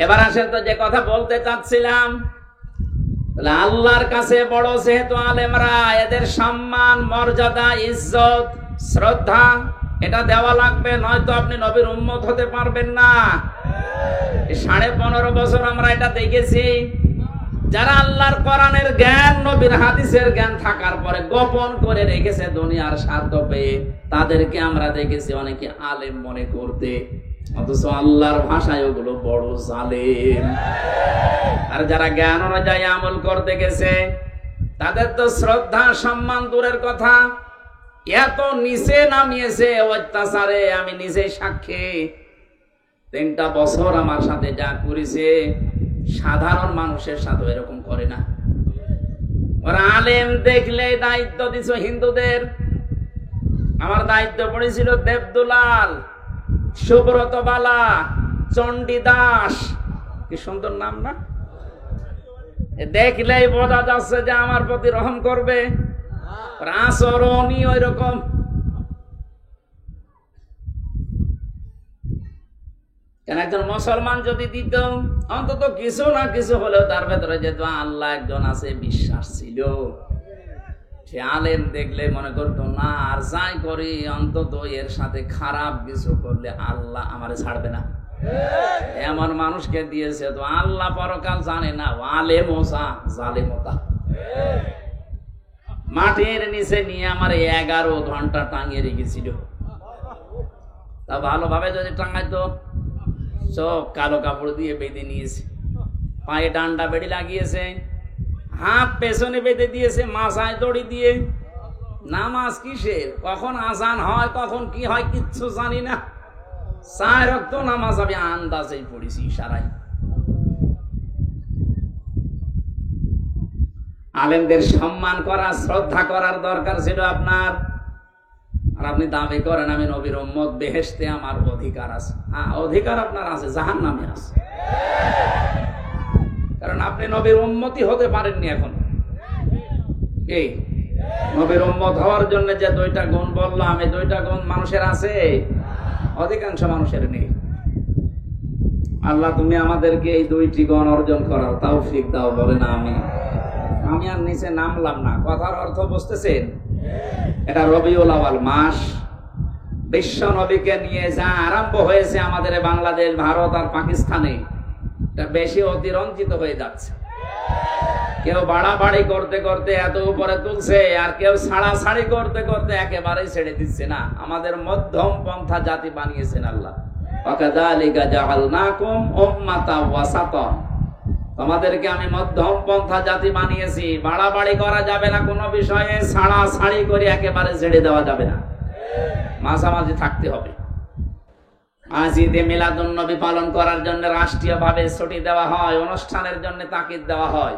এবার আসেন তো যে কথা বলতে চাচ্ছিলাম, তাহলে আল্লাহর কাছে বড় যেহেতু আলেমরা, এদের সম্মান, মর্যাদা, ইজ্জত, শ্রদ্ধা এটা দেওয়া লাগবে, নয়তো আপনি নবীর উম্মত হতে পারবেন না। 15.5 বছর আমরা এটা দেখেছি। যারা আল্লাহর কোরআনের জ্ঞান, নবীর হাদিসের জ্ঞান থাকার পরে গোপন করে রেখেছে দুনিয়ার স্বার্থ পেয়ে, তাদেরকে আমরা দেখেছি অনেকে আলেম মনে করতে, অথচ আল্লাহর ভাষায় ওগুলো বড় জালেম। আর যারা জ্ঞান অনুযায়ী আমল করতে গেছে, তাদের তো শ্রদ্ধা সম্মান দূরের কথা, এত নিচে নামিয়েছে অত্যাচারে। আমি নিজে সাক্ষী, 3টা বছর আমার সাথে যা করেছে, সাধারণ মানুষের সাথে এরকম করে না। ওরা আলেম দেখলে দায়িত্ব দিছ হিন্দুদের। আমার দায়িত্ব পড়েছিল দেবদুলাল, সুব্রত বালা, চণ্ডীদাস, কি সুন্দর নাম না? দেখলেই বোঝা যাচ্ছে যে আমার প্রতি রহম করবে। আচরণই ওই রকম। কেন একজন মুসলমান যদি দিত অন্তত কিছু না কিছু হলেও তার ভেতরে যেহেতু আল্লাহ একজন আছে বিশ্বাস ছিল, সে আলেম দেখলে মনে করতো না, আর যাই করি অন্তত এর সাথে খারাপ কিছু করলে আল্লাহ আমারে ছাড়বে না। এমন মানুষকে দিয়েছে তো আল্লাহ পরকাল জানে না, আলেমোসা জালেমতা। মাটির নিচে নিয়ে আমার 11 ঘন্টা টাঙিয়ে রেখেছিল। তা ভালোভাবে যদি টাঙাইতো, চোখ কালো কাপড় দিয়ে বেঁধে নিয়েছে, পায়ে ডান্ডা বেড়ি লাগিয়েছে, হাত পেছনে বেঁধে দিয়েছে, মাথায় দড়ি দিয়ে। নামাজ কিসের, কখন আজান হয়, কখন কি হয় কিচ্ছু জানি না। 4 ওয়াক্ত নামাজ আমি আন্দাজেই পড়েছি, ইশারায়। আলেমদের সম্মান করা, শ্রদ্ধা করার দরকার ছিল আপনার। আর আপনি দাবি করেন আমি নবীর উম্মত, বেহেশতে আমার অধিকার আছে। হ্যাঁ, অধিকার আপনার আছে, জাহান্নামে আছে। কারণ আপনি নবীর উম্মতই হতে পারেননি এখন। এই নবীর উম্মত হওয়ার জন্য যে 2টা গুণ বললাম, এই 2টা গুণ মানুষের আছে, অধিকাংশ মানুষের নেই। আল্লাহ তুমি আমাদেরকে এই 2টি গুণ অর্জন করার তৌফিক দাও, বলেন আমিন। আমি আর নিচে নামলাম না, কথার অর্থ বুঝতেছেন? এটা রবিউল আউয়াল মাস, বিশ্ব নবীকে নিয়ে যা আরম্ভ হয়েছে আমাদের বাংলাদেশ, ভারত আর পাকিস্তানে, এটা বেশি অতিরঞ্জিত হয়ে যাচ্ছে। কেউ বাড়াবাড়ি করতে করতে এত উপরে তুলছে, আর কেউ ছাড়াছাড়ি করতে করতে একেবারেই ছেড়ে দিচ্ছে না। আমাদের মধ্যম পন্থা জাতি বানিয়েছেন আল্লাহ। ওয়াকাযালিকা জাআলনাকুম উম্মাতাও ওয়াসাতা, তোমাদেরকে আমি মধ্যম পন্থা জাতি বানিয়েছি। বাড়াবাড়ি করা যাবে না কোনো বিষয়ে, ছাড়াছাড়ি করে একেবারে ছেড়ে দেওয়া যাবে না, মাঝামাঝি থাকতে হবে। আজ ঈদে মিলাদুন নবী পালন করার জন্য রাষ্ট্রীয়ভাবে ছুটি দেওয়া হয়, অনুষ্ঠানের জন্য তাকিদ দেওয়া হয়।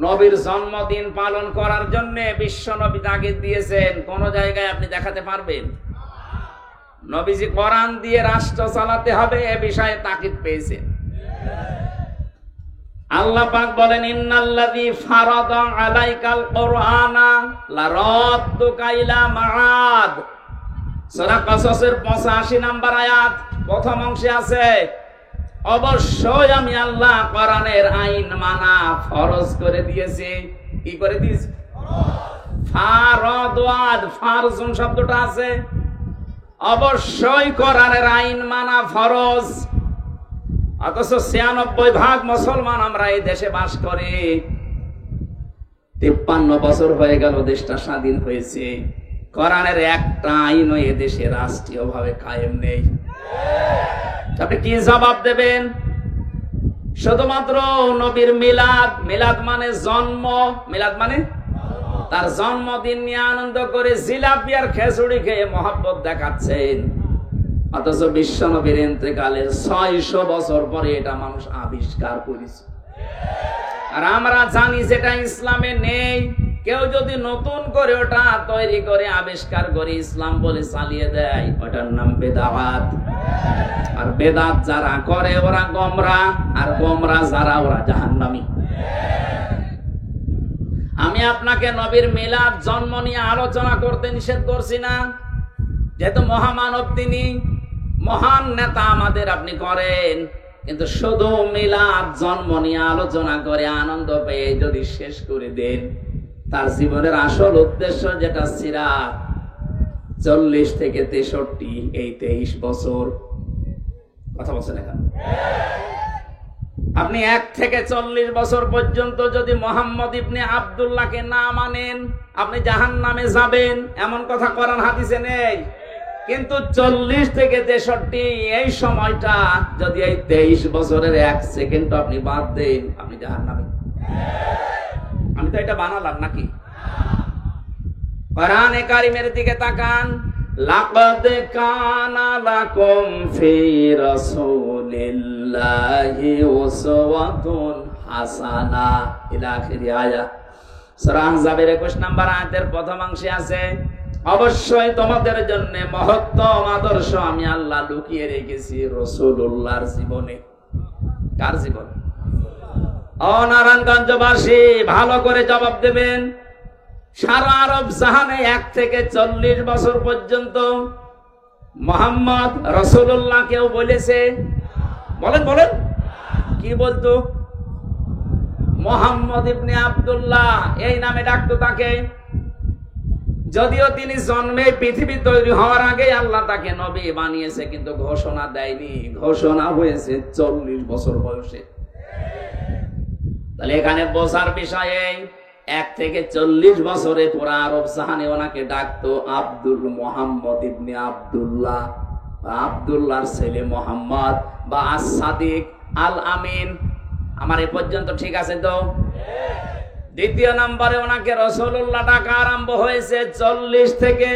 নবীর জন্মদিন পালন করার জন্য বিশ্ব নবী তাকিদ দিয়েছেন, কোন জায়গায় আপনি দেখাতে পারবেন? নবীজি কোরআন দিয়ে রাষ্ট্র চালাতে হবে এ বিষয়ে তাকিদ পেয়েছেন। আল্লাহ পাক বলেন ইন্নাল্লাযী ফারাদা আলাইকাল কুরআনা লারাদ্দুকা ইলা মাআদ। সূরা কসসের 85 নম্বর আয়াত প্রথম অংশে আছে, অবশ্যই আমি আল্লাহ কোরআনের আইন মানা ফরজ করে দিয়েছি। কি করে দিয়েছি? ফারাদাত, ফারজুন শব্দটা আছে। অবশ্যই কোরআনের আইন মানা ফরজ। অথচ 96% মুসলমান আমরা এই দেশে বাস করি। 53 বছর হয়ে গেল দেশটা স্বাধীন হয়েছে, কোরআনের একটা আইনও এ দেশে রাষ্ট্রীয়ভাবে কায়েম নেই। আপনি কি জবাব দেবেন? শুধুমাত্র নবীর মিলাদ, মিলাদ মানে জন্ম, মিলাদ মানে তার জন্মদিন নিয়ে আনন্দ করে জিলাপি আর খেজুরি খেয়ে মহব্বত দেখাচ্ছেন। অথচ বিশ্ব নবীর ইন্তেকালের 600 বছর পরে এটা মানুষ আবিষ্কার করেছে। আর আমরা জানি যেটা ইসলামে নেই। কেউ যদি নতুন করে ওটা তৈরি করে আবিষ্কার করে ইসলাম বলে চালিয়ে দেয়, ওটার নাম বেদাত। আর বেদাত যারা করে ওরা গোমরা, আর গোমরা যারা ওরা জাহান্নামী। আমি আপনাকে নবীর মিলাদ, জন্ম নিয়ে আলোচনা করতে নিষেধ করছি না, যেহেতু মহামানব তিনি, মহান নেতা আমাদের, আপনি করেন। কিন্তু শুধু মিলাদ জন্ম নিয়ে আলোচনা করে আনন্দ পেয়ে যদি শেষ করে দেন, তার জীবনের আসল উদ্দেশ্য যেটা সিরাত 40 থেকে 63 এই 23 বছর কথা বলছেন এখানে। আপনি 1 থেকে 40 বছর পর্যন্ত যদি মোহাম্মদ ইবনে আব্দুল্লাহকে না মানেন, আপনি জাহান্নামে যাবেন, এমন কথা কোরআন হাদিসে নেই। কিন্তু 40 থেকে 63 এই সময়টা যদি এই 23 বছরের 1 সেকেন্ড আপনি বাদ দেন, আপনি জাহান্নামে। আমি তো এটা বানালাম নাকি? কোরআনে কারিমের দিকে তাকান। লাকাদ কানা লাকুম ফি রাসূলিল্লাহি উসওয়াতুন হাসানাহ ইলা আখির আয়াত। সূরা আহজাবের 21 নম্বর আয়াতের প্রথমাংশে আছে, অবশ্যই তোমাদের জন্য মহত্তম আদর্শ আমি আল্লাহ লুকিয়ে রেখেছি রাসূলুল্লাহর জীবনে। কার জীবন? ও নারায়ণগঞ্জবাসী, ভালো করে জবাব দেবেন। সারা আরব জাহানে 1 থেকে 40 বছর পর্যন্ত মুহাম্মদ রাসূলুল্লাহ কেউ বলেছে? বলেন বলেন, কি বলতো? মুহাম্মদ ইবনে আব্দুল্লাহ এই নামে ডাকতো তাকে। যদিও তিনি জন্মে পৃথিবী তৈরি হওয়ার আগে আল্লাহ তাকে নবী বানিয়েছে, কিন্তু ঘোষণা দেয়নি, ঘোষণা হয়েছে 40 বছর বয়সে। তাহলে এখানে বোঝার বিষয়ে 1 থেকে 40 বছরে পুরা আরব জাহানে ওনাকে ডাকতো আব্দুল মুহাম্মদ ইবনে আব্দুল্লাহ, আব্দুল্লাহর ছেলে মোহাম্মদ বা আস-সাদিক আল আমিন। আমার এ পর্যন্ত ঠিক আছে তো? দ্বিতীয় নম্বরে ওনাকে রাসূলুল্লাহ ডাকা আরম্ভ হয়েছে 40 থেকে,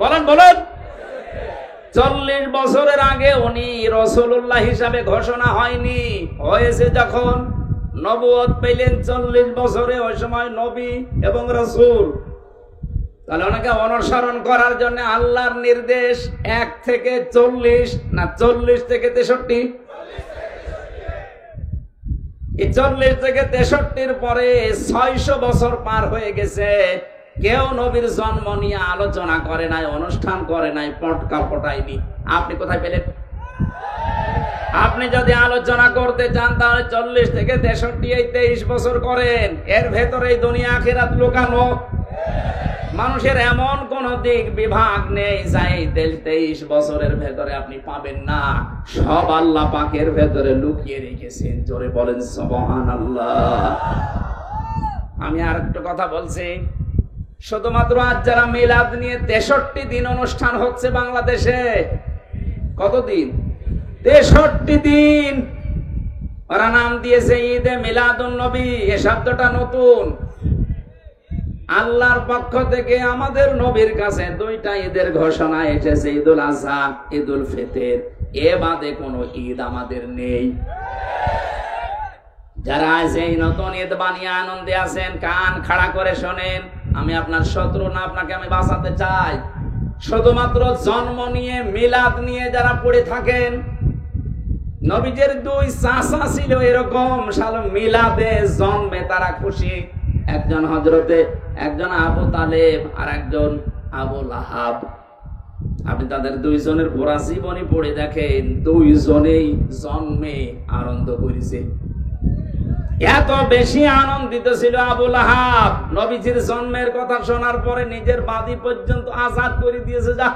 বলেন বলেন, 40 বছরের আগে উনি রাসূলুল্লাহ হিসাবে ঘোষণা হয়নি। হয়েছে যখন নবুয়ত পেলেন 40 বছরে, ওই সময় নবী এবং রাসূল। তাহলে ওনাকে অনুসরণ করার জন্য আল্লাহর নির্দেশ 1 থেকে 40 না 40 থেকে 63। এই 40 থেকে 63-র পরে 600 বছর পার হয়ে গেছে, কেউ নবীর জন্ম নিয়ে আলোচনা করে নাই, অনুষ্ঠান করে নাই, পটকা পটায়নি। আপনি কোথায় পেলেন? আপনি যদি আলোচনা করতে চান তাহলে 40 থেকে 63 এই 23 বছর করেন। এর ভেতরে দুনিয়া আখিরাত লুকানো। মানুষের এমন কোন দিক বিভাগ নেই যাই 23 বছরের ভেতরে আপনি পাবেন না। সব আল্লাহ পাকের ভেতরে লুকিয়ে রেখেছেন। জোরে বলেন সুবহানাল্লাহ। আমি আর একটা কথা বলছি, শুধুমাত্র আজ যারা মিলাদ নিয়ে 63 দিন অনুষ্ঠান হচ্ছে বাংলাদেশে। কতদিন? 63 দিন। ওরা নাম দিয়েছে ঈদে মিলাদুন নবী। এই শব্দটা নতুন। আল্লাহর পক্ষ থেকে আমাদের নবীর কাছে 2টা ঈদের ঘোষণা এসেছে, ঈদুল আযহা, ঈদুল ফিতর। এ বাদে কোনো ঈদ আমাদের নেই। যারা এই নতুন ঈদ বানিয়ে আনন্দে আছেন, কান খাড়া করে শোনেন। আমি আপনার শত্রু না, আপনাকে আমি বাঁচাতে চাই। শুধুমাত্র জন্ম নিয়ে মিলাদ নিয়ে যারা পড়ে থাকেন, নবীজের 2 চাচা ছিল এরকম, শালো মিলাদে জন্মে তারা খুশি। একজন হযরতে, একজন আবু তালেব আর একজন আবু লাহাব। আপনি তাদের 2 জনের পুরা জীবনী পড়ে দেখেন, 2 জনেই জন্মে আনন্দ করেছে। এত বেশি আনন্দিত ছিল আবু লাহাব, নবীজির জন্মের কথা শোনার পরে নিজের বাদী পর্যন্ত আজাদ করে দিয়েছে। যা।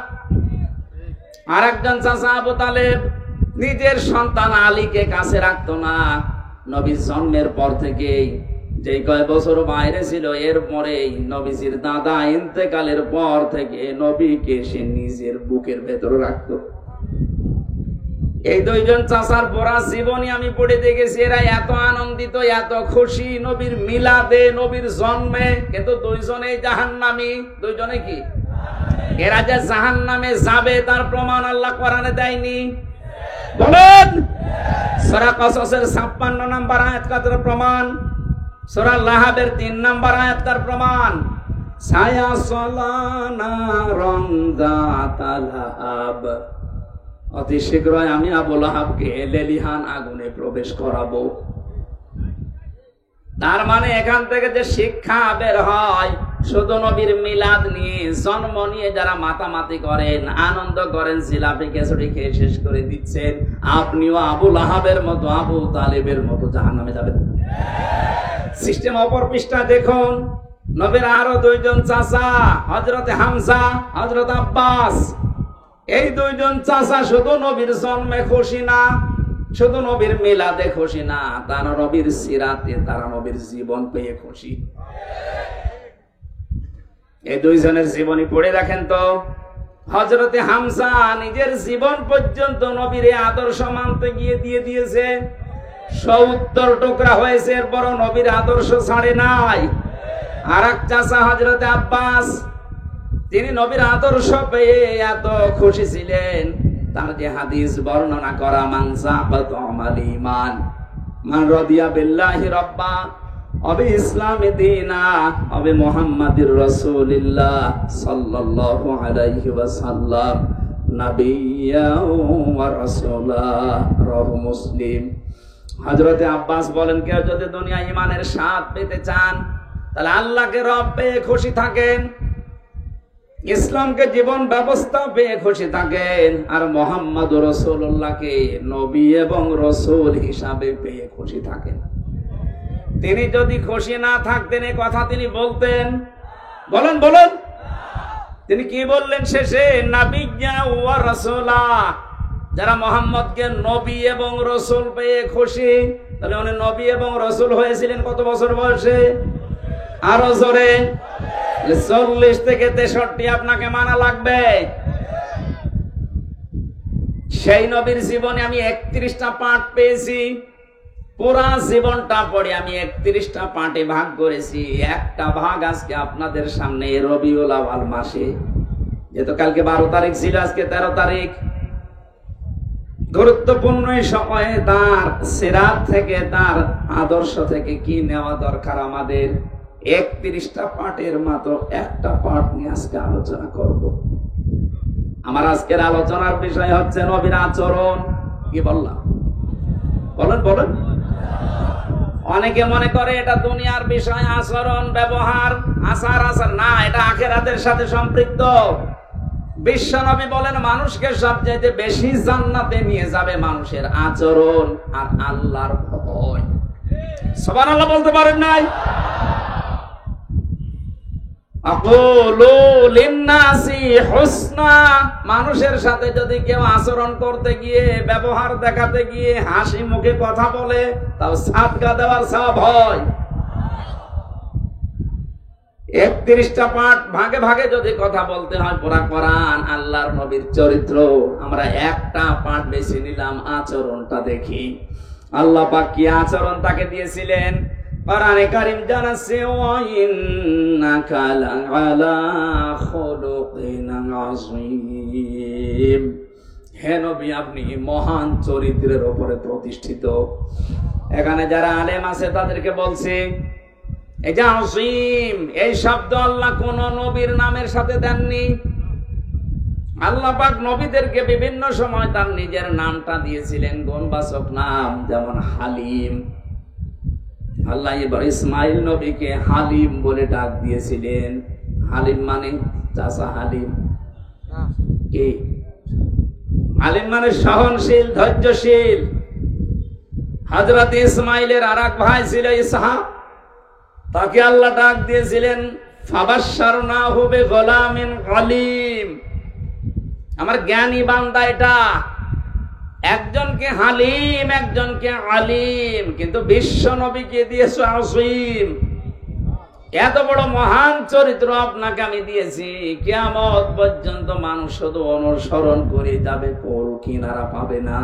আর একজন চাচা আবু তালেব নিজের সন্তান আলীকে কাছে রাখতো না। নবীর জন্মের পর থেকেই যে কয় বছর বাইরে ছিল, এর পরেই নবীজির দাদা ইন্তেকালের পর থেকে নবীকে সে নিজের বুকের ভেতরে রাখতো। এই 2 জন চাচার পড়া জীবনী আমি পড়ে দেখেছি। এরা এত আনন্দিত, এত খুশি নবীর মিলাদে, নবীর জন্মে, কিন্তু 2 জনেই জাহান্নামী। 2 জনে কি? এরা যে জাহান্নামে যাবে তার প্রমাণ আল্লাহ কোরআনে দেয়নি। বলেন। সূরা কসসের 56 নম্বর আয়াতটার প্রমাণ, সূরা লাহাবের 3 নম্বর আয়াতটার প্রমাণ। ছায়া সলানা রন্দাতাল লাহাব, অতি শীঘ্রই আমি আবু লাহাবকে লেলিহান আগুনে প্রবেশ করাবো। তার মানে এখান থেকে যে শিক্ষা বের হয়, শুধু নবীর মিলাদ নিয়ে, জন্ম নিয়ে যারা মাতামাতি করেন, আনন্দ করেন, জিলাপি খিচুড়ি খেয়ে শেষ করে দিচ্ছেন, আপনিও আবু লাহাবের মতো, আবু তালেবের মতো জাহান্নামে যাবেন। সিস্টেম অপর পৃষ্ঠা দেখুন। নবীর আরো দুইজন চাচা, হযরত হামজা, হযরত আব্বাস, এই দুইজন চাচা শুধু নবীর জন্মে খুশি না, শুধু নবীর মিলাদে খুশি না, তারা নবীর সিরাতে, তারা নবীর জীবন পেয়ে খুশি। এই দুইজনের জীবনী পড়ে দেখেন তো। হযরতে হামজা নিজের জীবন পর্যন্ত নবীর আদর্শ মানতে গিয়ে দিয়ে দিয়েছে, ৭০ টুকরা হয়েছে, এরপর নবীর আদর্শ ছাড়ে নাই। আর এক চাচা হযরতে আব্বাস, তিনি নবীর আদর্শ পেয়ে এত খুশি ছিলেন, তার যে হাদিস বর্ণনা করা, মান সাবাত আমাল ঈমান মান রাদিয়া বিল্লাহি রাব্বা অবি ইসলামে দিনা অবি মুহাম্মাদির রাসূলিল্লাহ সাল্লাল্লাহু আলাইহি ওয়াসাল্লাম নাবিয়্যা ওয়া রাসূলা, রাহু মুসলিম। হযরতে আব্বাস বলেন, কেউ যদি দুনিয়া ঈমানের স্বাদ পেতে চান, তাহলে আল্লাহকে রব পেয়ে খুশি থাকেন, ইসলামকে জীবন ব্যবস্থা পেয়ে খুশি থাকেন, আর মুহাম্মদ রাসূলুল্লাহকে নবী এবং রাসূল হিসাবে পেয়ে খুশি থাকেন। তিনি যদি খুশি না থাকতেন এই কথা তিনি বলতেন? বলেন বলেন। তিনি কি বললেন শেষে? নাবিয়্যা ওয়া রাসূলা। যারা মুহাম্মদকে নবী এবং রাসূল পেয়ে খুশি, তাহলে উনি নবী এবং রাসূল হয়েছিলেন কত বছর বয়সে? আরো জোরে। 40 থেকে 63 আপনাকে মানা লাগবে। সেই নবীর জীবনে আমি 31টা পাঠ পেয়েছি। পুরা জীবনটা পড়ে আমি 31টা পাঠে ভাগ করেছি। একটা ভাগ আজকে আপনাদের সামনে রবিউল আউয়াল মাসে, যেহেতু কালকে 12 তারিখ ছিল, আজকে 13 তারিখ, গুরুত্বপূর্ণ সময়ে তার সিরাত থেকে, তার আদর্শ থেকে কি নেওয়া দরকার আমাদের, 31টা পাঠের মাত্র একটা পাঠ নিয়ে আজকে আলোচনা করব। আমার আজকের আলোচনার বিষয় হচ্ছে নবীর আচরণ। কি বললাম? বলেন বলেন। অনেকে মনে করে এটা দুনিয়ার বিষয়, আচরণ, ব্যবহার, আচার আচার না, এটা আখিরাতের সাথে সম্পৃক্ত। বিশ্বনবী বলেন, মানুষকে সবচেয়ে বেশি জান্নাতে নিয়ে যাবে মানুষের আচরণ আর আল্লাহর ভয়। সুবহানাল্লাহ বলতে পারেন নাই? আকুলু লিন্নাসি হুসনা। মানুষের সাথে যদি কেউ আচরণ করতে গিয়ে, ব্যবহার দেখাতে গিয়ে হাসি মুখে কথা বলে, তাও সাদকা দেওয়ার সওয়াব হয়। 31টা পাঠ ভাগে ভাগে যদি কথা বলতে হয়, পুরা কোরআন, আল্লাহর নবীর চরিত্র, আমরা একটা পাঠ বেছে নিলাম, আচরণটা দেখি। আল্লাহ পাক কি আচরণ তাকে দিয়েছিলেন? কোরআনে কারীম জানাচ্ছে, ওয়া ইন্নাকা লাআলা খুলুকিন আযীম। হে নবী, আপনি মহান চরিত্রের উপরে প্রতিষ্ঠিত। এখানে যারা আলেম আছে তাদেরকে বলছি, এই যে আযীম, এই শব্দ আল্লাহ কোন নবীর নামের সাথে দেননি। আল্লাহ পাক নবীদেরকে বিভিন্ন সময় তার নিজের নামটা দিয়েছিলেন, গুণবাচক নাম, যেমন হালিম। আল্লাহ এবার ইসমাইল নবীকে হালিম বলে ডাক দিয়েছিলেন। হালিম মানে চাচা হালিম। কি হালিম মানে? সহনশীল, ধৈর্যশীল। হযরত ইসমাইলের আর এক ভাই ছিল ইসহাক, তাকে আল্লাহ ডাক দিয়েছিলেন ফাবাশশারনাহু বিগুলামিন আলীম। আমার জ্ঞানী বান্দা এটা, একজনকে হালিম, একজনকে আলিম, কিন্তু বিশ্ব নবীকে দিয়েছে আযীম। এত বড় মহান চরিত্র আপনাকে আমি দিয়েছি, কিয়ামত পর্যন্ত মানুষ শুধু অনুসরণ করে যাবে, কোন কিনারা পাবে না।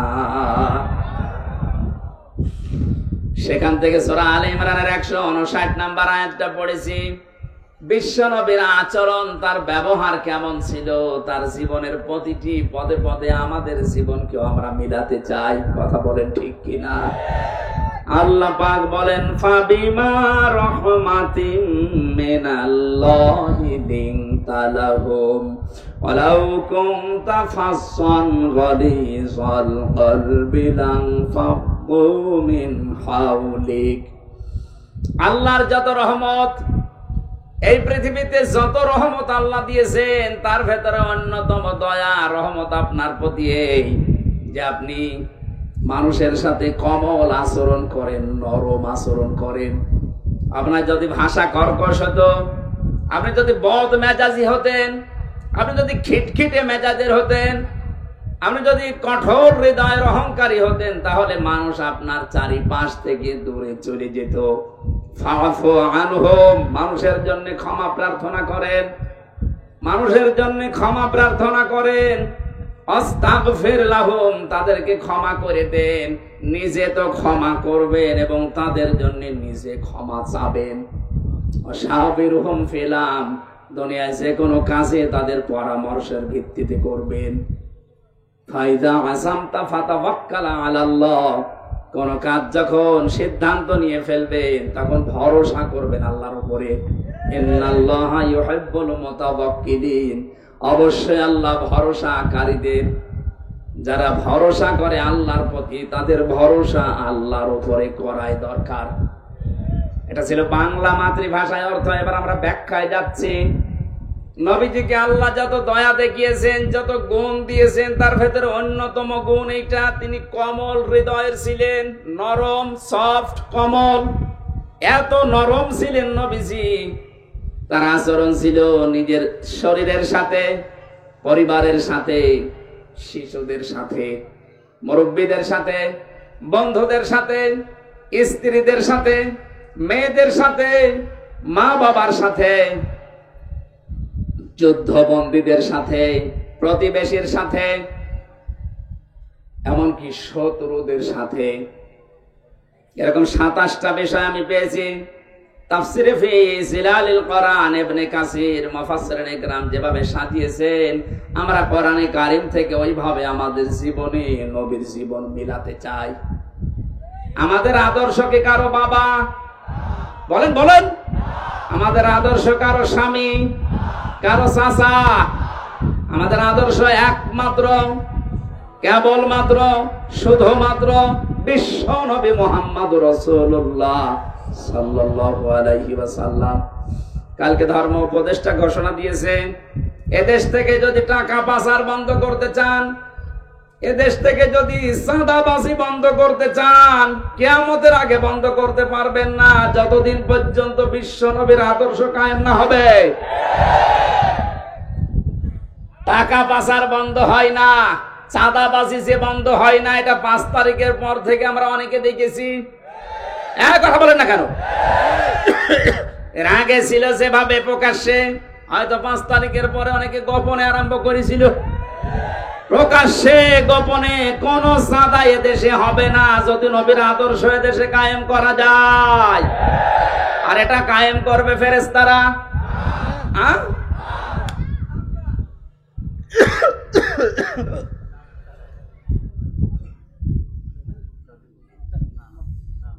সেখান থেকে সূরা আলে ইমরানের 159 নম্বর আয়াতটা পড়েছি। বিশ্ব নবীর আচরণ, তার ব্যবহার কেমন ছিল, তার জীবনের প্রতিটি পদে পদে আমাদের জীবনকেও আমরা মিলাতে চাই। কথা বলেন ঠিক কিনা? আল্লাহ পাক বলেন, ফাবিমা রাহমাতিম মিনাল্লাহি লিনতা লাহুম ওয়ালাউ কুনতা ফাসসান গালিযাল কলবি লানফাদ্দু মিন হাওলিক। আল্লাহর যত রহমত, এই পৃথিবীতে যত রহমত আল্লাহ দিয়েছেন তার ভেতরে অন্যতম দয়া রহমত আপনার প্রতি এই যে আপনি মানুষের সাথে কোমল আচরণ করেন, নরম আচরণ করেন। আপনার যদি ভাষা কর্কশ হতো, আপনি যদি বদ মেজাজি হতেন, আপনি যদি খিটখিটে মেজাজের হতেন, আপনি যদি কঠোর হৃদয়ের অহংকারী হতেন, তাহলে মানুষ আপনার চারিপাশ থেকে দূরে চলে যেত। ফাফু আনহুম, মানুষের জন্য ক্ষমা প্রার্থনা করেন, মানুষের জন্য ক্ষমা প্রার্থনা করেন। আস্তাগফির লাহুম, তাদেরকে ক্ষমা করে দেন। নিজে তো ক্ষমা করবেন এবং তাদের জন্য নিজে ক্ষমা চাবেন। ওয়াশাবিরহুম ফিল আমর, দুনিয়ায় যে কোনো কাজে তাদের পরামর্শের ভিত্তিতে করবেন। ফাইদা আযামতা ফাতাওয়াক্কাল আলাল্লাহ, কোন কাজ যখন সিদ্ধান্ত নিয়ে ফেলবেন তখন ভরসা করবেন আল্লাহর উপরে। ইন্নাল্লাহা ইউহিব্বুল মুতাওয়াক্কিলিন, অবশ্যই আল্লাহ ভরসাকারীদের, যারা ভরসা করে আল্লাহর প্রতি তাদের ভরসা আল্লাহর উপরে করাই দরকার। এটা ছিল বাংলা মাতৃভাষায় অর্থ। এবার আমরা ব্যাখ্যায় যাচ্ছি। নবীজিকে আল্লাহ যত দয়া দেখিয়েছেন, যত গুণ দিয়েছেন, তার ভেতরে অন্যতম গুণ এইটা, তিনি কোমল হৃদয়ের ছিলেন, নরম, সফট, কোমল। এত নরম ছিলেন নবীজি, তার আচরণ ছিল নিজের শরীরের সাথে, পরিবারের সাথে, শিশুদের সাথে, মুরব্বীদের সাথে, বন্ধুদের সাথে, স্ত্রীদের সাথে, মেয়েদের সাথে, মা বাবার সাথে, যুদ্ধবন্দীদের সাথে, প্রতিবেশীর সাথে, এমনকি শত্রুদের সাথে। এরকম 27টা বিষয় আমি পেয়েছি তাফসিরে ফি জিলালিল কোরআন। ইবনে কাসির মুফাসসিরিন ইকরাম যেভাবে সাজিয়েছেন, আমরা কোরআনে কারীম থেকে ওইভাবে আমাদের জীবনে নবীর জীবন মিলাতে চাই। আমাদের আদর্শ কি কারো বাবা? বলেন বলেন। আমাদের আদর্শ কারো স্বামী, কারো চাচা? আমাদের আদর্শ একমাত্র, কেবলমাত্র, শুধুমাত্র বিশ্ব নবী মুহাম্মদুর রাসূলুল্লাহ সাল্লাল্লাহু আলাইহি ওয়াসাল্লাম। কালকে ধর্ম উপদেষ্টা ঘোষণা দিয়েছে, এদেশ থেকে যদি টাকা পাচার বন্ধ করতে চান, এদেশ থেকে যদি চাঁদাবাজি বন্ধ করতে চান, কিয়ামতের আগে বন্ধ করতে পারবেন না যতদিন পর্যন্ত বিশ্ব নবীর আদর্শ কায়েম না হবে। টাকা পাচার বন্ধ হয় না, চাঁদাবাজি যে বন্ধ হয় না, এটা 5 তারিখের পর থেকে আমরা অনেকে দেখেছি। কথা বলেন না কেন? এর আগে ছিল যেভাবে প্রকাশ্যে, হয়তো 5 তারিখের পরে অনেকে গোপনে আরম্ভ করেছিল। প্রকাশ্যে গোপনে কোন চাঁদা এদেশে হবে না যদি নবীর আদর্শ এদেশে কায়েম করা যায়। আর এটা কায়েম করবে ফেরেশতারা।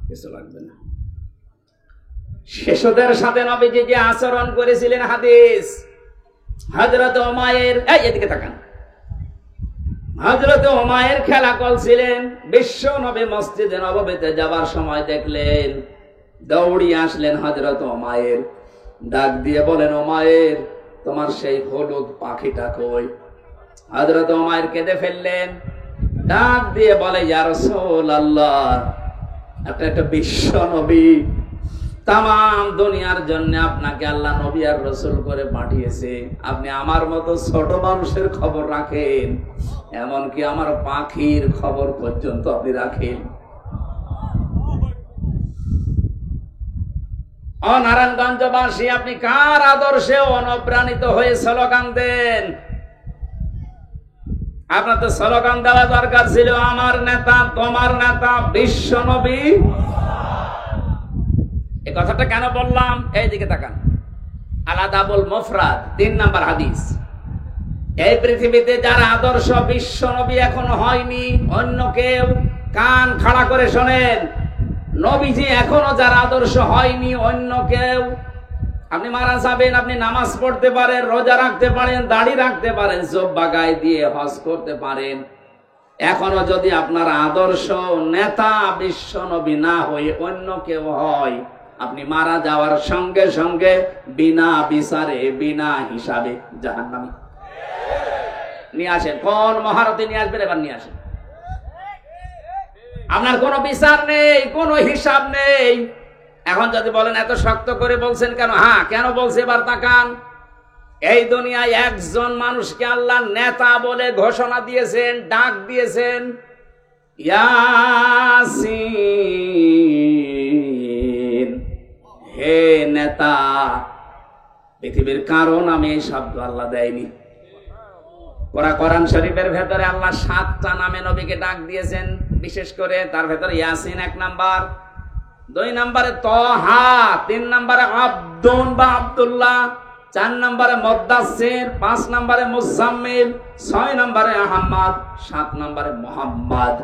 কিছু লাগবে না। শিশুদের সাথে নবীজি যে আচরণ করেছিলেন, হাদিস হযরত উমাইর, এদিকে তাকান, হযরত উমাইর খেলা করছিলেন। বিশ্ব নবী মসজিদে নববীতে যাবার সময় দেখলেন, দৌড়িয়ে আসলেন হযরত উমাইর, ডাক দিয়ে বলেন, উমাইর তোমার সেই হলুদ পাখিটা কই? হযরত উমাইর কেঁদে ফেললেন, ডাক দিয়ে বলে, ইয়া রাসূলুল্লাহ, আপনি একটা বিশ্ব নবী, তাম দুনিয়ার জন্য আপনাকে আল্লাহ নবী আর রাসূল করে পাঠিয়েছে, আপনি আমার মতো ছোট মানুষের খবর রাখেন, এমনকি আমার পাখির খবর পর্যন্ত আপনি রাখেন। ও নারায়ণগঞ্জবাসী, আপনি কার আদর্শে অনুপ্রাণিত হয়ে স্লোগান দেন? আপনার তো স্লোগান দেওয়া দরকার ছিল, আমার নেতা, তোমার নেতা, বিশ্ব নবী। এই কথাটা কেন বললাম? এই দিকে তাকান, আল-আদাবুল মুফরাদ 3 নাম্বার হাদিস। এই পৃথিবীতে যার আদর্শ বিশ্ব নবী এখনো হয়নি, অন্য কেউ, কান খাড়া করে শোনেন, নবীজি এখনো যার আদর্শ হয়নি, অন্য কেউ। আপনি মারা যাবেন, আপনি নামাজ পড়তে পারেন, রোজা রাখতে পারেন, দাড়ি রাখতে পারেন, জুব্বা গায়ে দিয়ে হজ করতে পারেন, এখনো যদি আপনার আদর্শ নেতা বিশ্ব নবী না হয়ে অন্য কেউ হয়, আপনি মারা যাওয়ার সঙ্গে সঙ্গে বিনা বিচারে বিনা হিসাবে জাহান্নামী। নিয়ে আসেন, কোন মহারথী নিয়ে আসবেন, এবার নিয়ে আসেন। আপনার কোনো বিচার নেই, কোনো হিসাব নেই। এখন যদি বলেন এত শক্ত করে বলছেন কেন, হ্যাঁ কেন বলছে এবার তাকান। এই দুনিয়ায় একজন মানুষকে আল্লাহ নেতা বলে ঘোষণা দিয়েছেন, ডাক দিয়েছেন, ইয়াসিন, হে নেতা। পৃথিবীর কারো নামে এই শব্দ আল্লাহ দেয়নি। কোরআন শরীফের ভেতরে আল্লাহ 7টা নামে নবীকে ডাক দিয়েছেন, বিশেষ করে তার ভেতরে ইয়াসিন 1 নাম্বার, 2 নম্বরে তহা, 3 নম্বরে আব্দুন বা আব্দুল্লাহ, 4 নম্বরে মুদ্দাসসির, 5 নম্বরে মুজাম্মিল, 6 নম্বরে আহমদ, 7 নম্বরে মুহাম্মদ।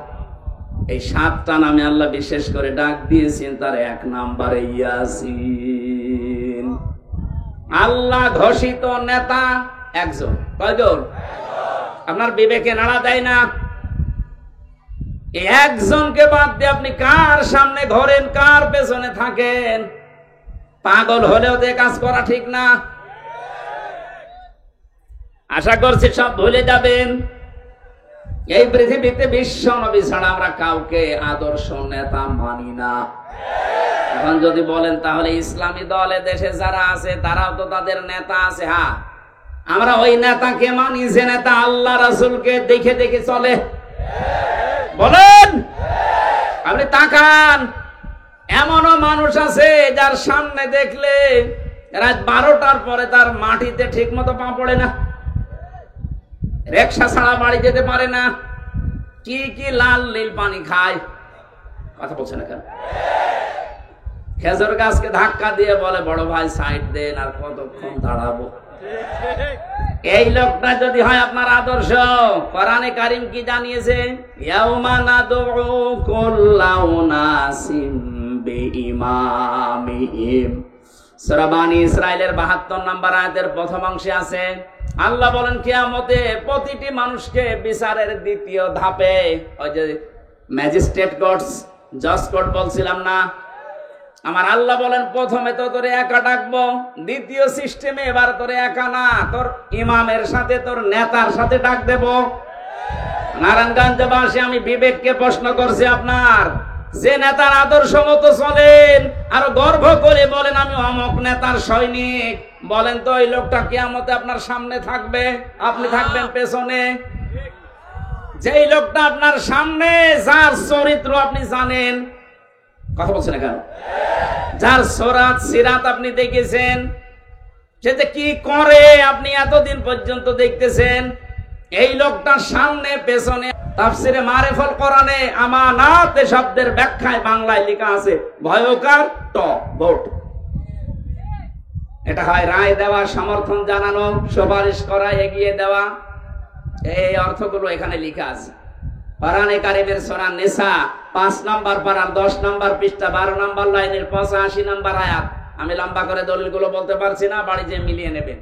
এই 7টা নামে আল্লাহ বিশেষ করে ডাক দিয়েছেন, তার 1 নম্বরে ইয়াসিন। আল্লাহ ঘোষিত নেতা একজন। কয়জন? আপনার বিবেকে নাড়া দেয় না? এই একজনকে বাদ দিয়ে আপনি কার সামনে ঘোরেন, কার পেছনে থাকেন? পাগল হলেও তো কাজ করা ঠিক না। আশা করছি সব ভুলে যাবেন। এই পৃথিবীতে বিশ্ব নবী ছাড়া আমরা কাউকে আদর্শ নেতা মানি না। এখন যদি বলেন তাহলে ইসলামী দলে দেশে যারা আছে তারাও তো তাদের নেতা আছে। হ্যাঁ, আমরা ওই নেতাকে মানি যে নেতা আল্লাহ রাসূলকে দেখে দেখে চলে। বলেন, আপনি তাকান, এমনও মানুষ আছে যার সামনে দেখলে রাত 12টার পরে তার মাটিতে ঠিক মতো পা পড়ে না, রিকশা ছাড়া বাড়ি যেতে পারে না, কি কি লাল নীল পানি খায়। কথা বলছে না কেন? খেজুর গাছকে ধাক্কা দিয়ে বলে, বড় ভাই সাইড দেন, আর কতক্ষণ দাঁড়াবো। এই লোকটা যদি হয় আপনার আদর্শ, কোরআনে কারীম কি জানিয়েছে? ইয়াউমা নাদউ কুল্লা উনাসিম বিইমামিহিম। সূরা বানী ইসরাঈলের 72 নম্বর আয়াতের প্রথম অংশে আছে, আল্লাহ বলেন কিয়ামতে প্রতিটি মানুষকে বিচারের দ্বিতীয় ধাপে, ওই যে ম্যাজিস্ট্রেট কোর্টস, জজ কোর্ট বলছিলাম না, আমার আল্লাহ বলেন প্রথমে তো তোরে একা ডাকবো, দ্বিতীয় সিস্টেমে এবার তোরে একা না, তোর ইমামের সাথে, তোর নেতার সাথে ডাক দেব। নারায়ণগঞ্জবাসী, আমি বিবেককে প্রশ্ন করছি, আপনার যে নেতার আদর্শ মতো চলেন আর গর্ব করে বলেন আমি অমুক নেতার সৈনিক, বলেন তো ওই লোকটা কিয়ামতে আপনার সামনে থাকবে, আপনি থাকবেন পেছনে? যেই লোকটা আপনার সামনে, যার চরিত্র আপনি জানেন, কথা বলছেন না কেন, যার সরাত সিরাত আপনি দেখেছেন, সে যে কি করে আপনি এতদিন পর্যন্ত দেখতেছেন, এই লোকটার সামনে পেছনে তাফসিরে মারিফুল কোরআনে আমানাত শব্দের ব্যাখ্যায় বাংলায় লেখা আছে ভয়ঙ্কর ভোট। এটা হয় রায় দেওয়া, সমর্থন জানানো, সুপারিশ করা, এগিয়ে দেওয়া, এই অর্থগুলো এখানে লেখা আছে। কোরআনে কারীমের সূরা নিসা 5 নম্বর পারার 10 নম্বর পৃষ্ঠা 12 নম্বর লাইনের 85 নম্বর আয়াত। আমি লম্বা করে দলিলগুলো বলতে পারছি না, বাড়ি যেয়ে মিলিয়ে নেবেন।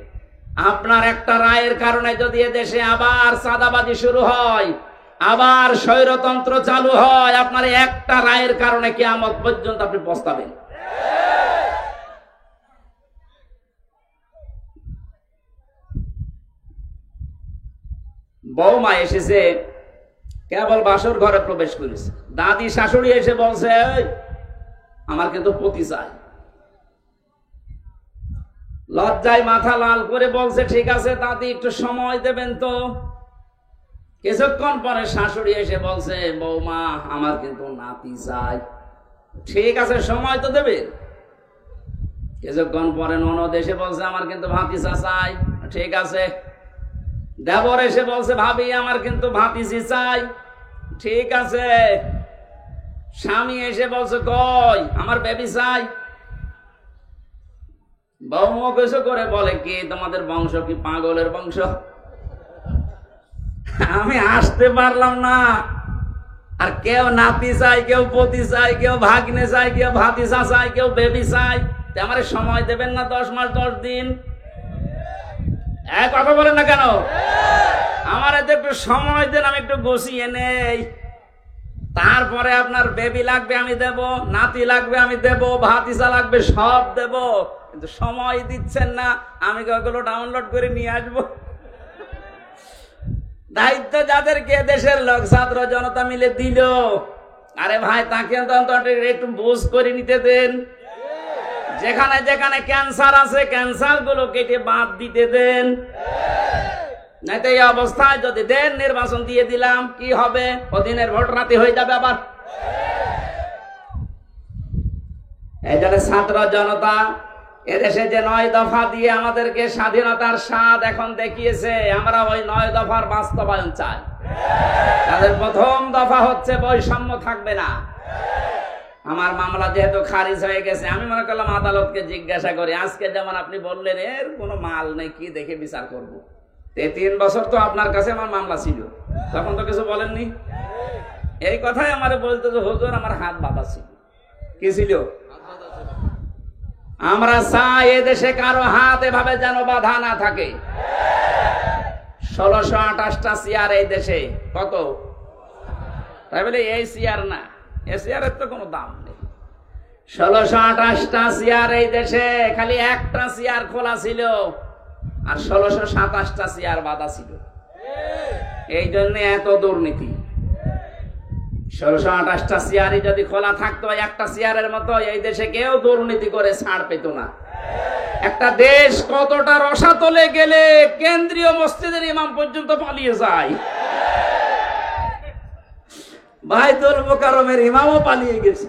আপনার একটা রায়ের কারণে যদি এদেশে আবার চাঁদাবাজি শুরু হয়, আবার স্বৈরতন্ত্র চালু হয়, আপনার একটা রায়ের কারণে কিয়ামত পর্যন্ত আপনি পস্তাবেন। বৌমা এসেছে, কেবল বাসর ঘরে প্রবেশ করেছে, দাদি শাশুড়ি এসে বলছে আমার কিন্তু পতি চাই। লজ্জায় মাথা লাল করে বলছে ঠিক আছে দাদি একটু সময় দেবেন তো। কিছুক্ষণ পরে শাশুড়ি এসে বলছে বৌমা আমার কিন্তু নাতি চাই। ঠিক আছে সময় তো দেবেন। কিছুক্ষণ পরে ননদ এসে বলছে আমার কিন্তু ভাতিজা চাই। ঠিক আছে। দেবর এসে বলছে ভাবি আমার কিন্তু ভাতিজি চাই। ঠিক আছে। স্বামী এসে বলছে কই আমার বেবি চাই। বৌমা কিছু করে বলে কি তোমাদের বংশ কি পাগলের বংশ? আমি আসতে পারলাম না। আর কেউ নাতি চাই, কেউ পতি চাই, কেউ ভাগ্নে চাই, কেউ ভাতিজা চাই, কেউ বেবি চাই। আমার সময় দেবেন না 10 মাস 10 দিন? এক কথা বলেন না কেন? আমার একটু সময় দেন, আমি একটু গুছিয়ে নেই। তারপরে আপনার বেবি লাগবে আমি দেব, নাতি লাগবে আমি দেব, ভাতিজা লাগবে সব দেব, কিন্তু সময় দিচ্ছেন না। আমি ওগুলো ডাউনলোড করে নিয়ে আসবো। দায়িত্ব যাদেরকে দেশের লোক ছাত্র জনতা মিলে দিল, আরে ভাই তাকে একটু বুঝ করে নিতে দেন। যেখানে যেখানে ক্যান্সার আছে ক্যান্সার গুলো কেটে বাদ দিতে দেন। নাই তো এই অবস্থায় যদি দেন নির্বাচন দিয়ে দিলাম কি হবে? অধীনের ভোট রাতে হয়ে যাবে আবার। এই জন্য ছাত্র জনতা এদেশে যে 9 দফা দিয়ে আমাদেরকে স্বাধীনতার স্বাদ এখন দেখিয়েছে, আমরা ওই 9 দফার বাস্তবায়ন চাই। তাদের প্রথম দফা হচ্ছে বৈষম্য থাকবে না। আমার মামলা যেহেতু খারিজ হয়ে গেছে, আমি মনে করলাম আদালতকে জিজ্ঞাসা করি, আজকে যেমন আপনি বললেন এর কোনো মাল নেই, কি দেখে বিচার করব? 3 বছর তো আপনার কাছে আমার মামলা ছিল, তখন তো কিছু বলেননি। এই কথাই আমার বলতো যে হুজুর আমার হাত বাঁধা ছিল। কি ছিল? আমরা চাই এদেশে কারো হাত এভাবে যেন বাধা না থাকে। 1628টা চেয়ার এই দেশে, কত? তাই বলে এই চেয়ার না, এই চেয়ারের তো কোনো দাম নেই। 1628টা চেয়ার এই দেশে, খালি একটা চেয়ার খোলা ছিল আর 1627টা চেয়ার বাঁধা ছিল। এই জন্য এত দুর্নীতি। 1628টা চেয়ারই যদি খোলা থাকতো একটা চেয়ারের মতো, এই দেশে কেউ দুর্নীতি করে ছাড় পেত না। একটা দেশ কতটা রসাতলে গেলে কেন্দ্রীয় মসজিদের ইমাম পর্যন্ত পালিয়ে যায়। বাইতুল মুকাররমের ইমামও পালিয়ে গেছে,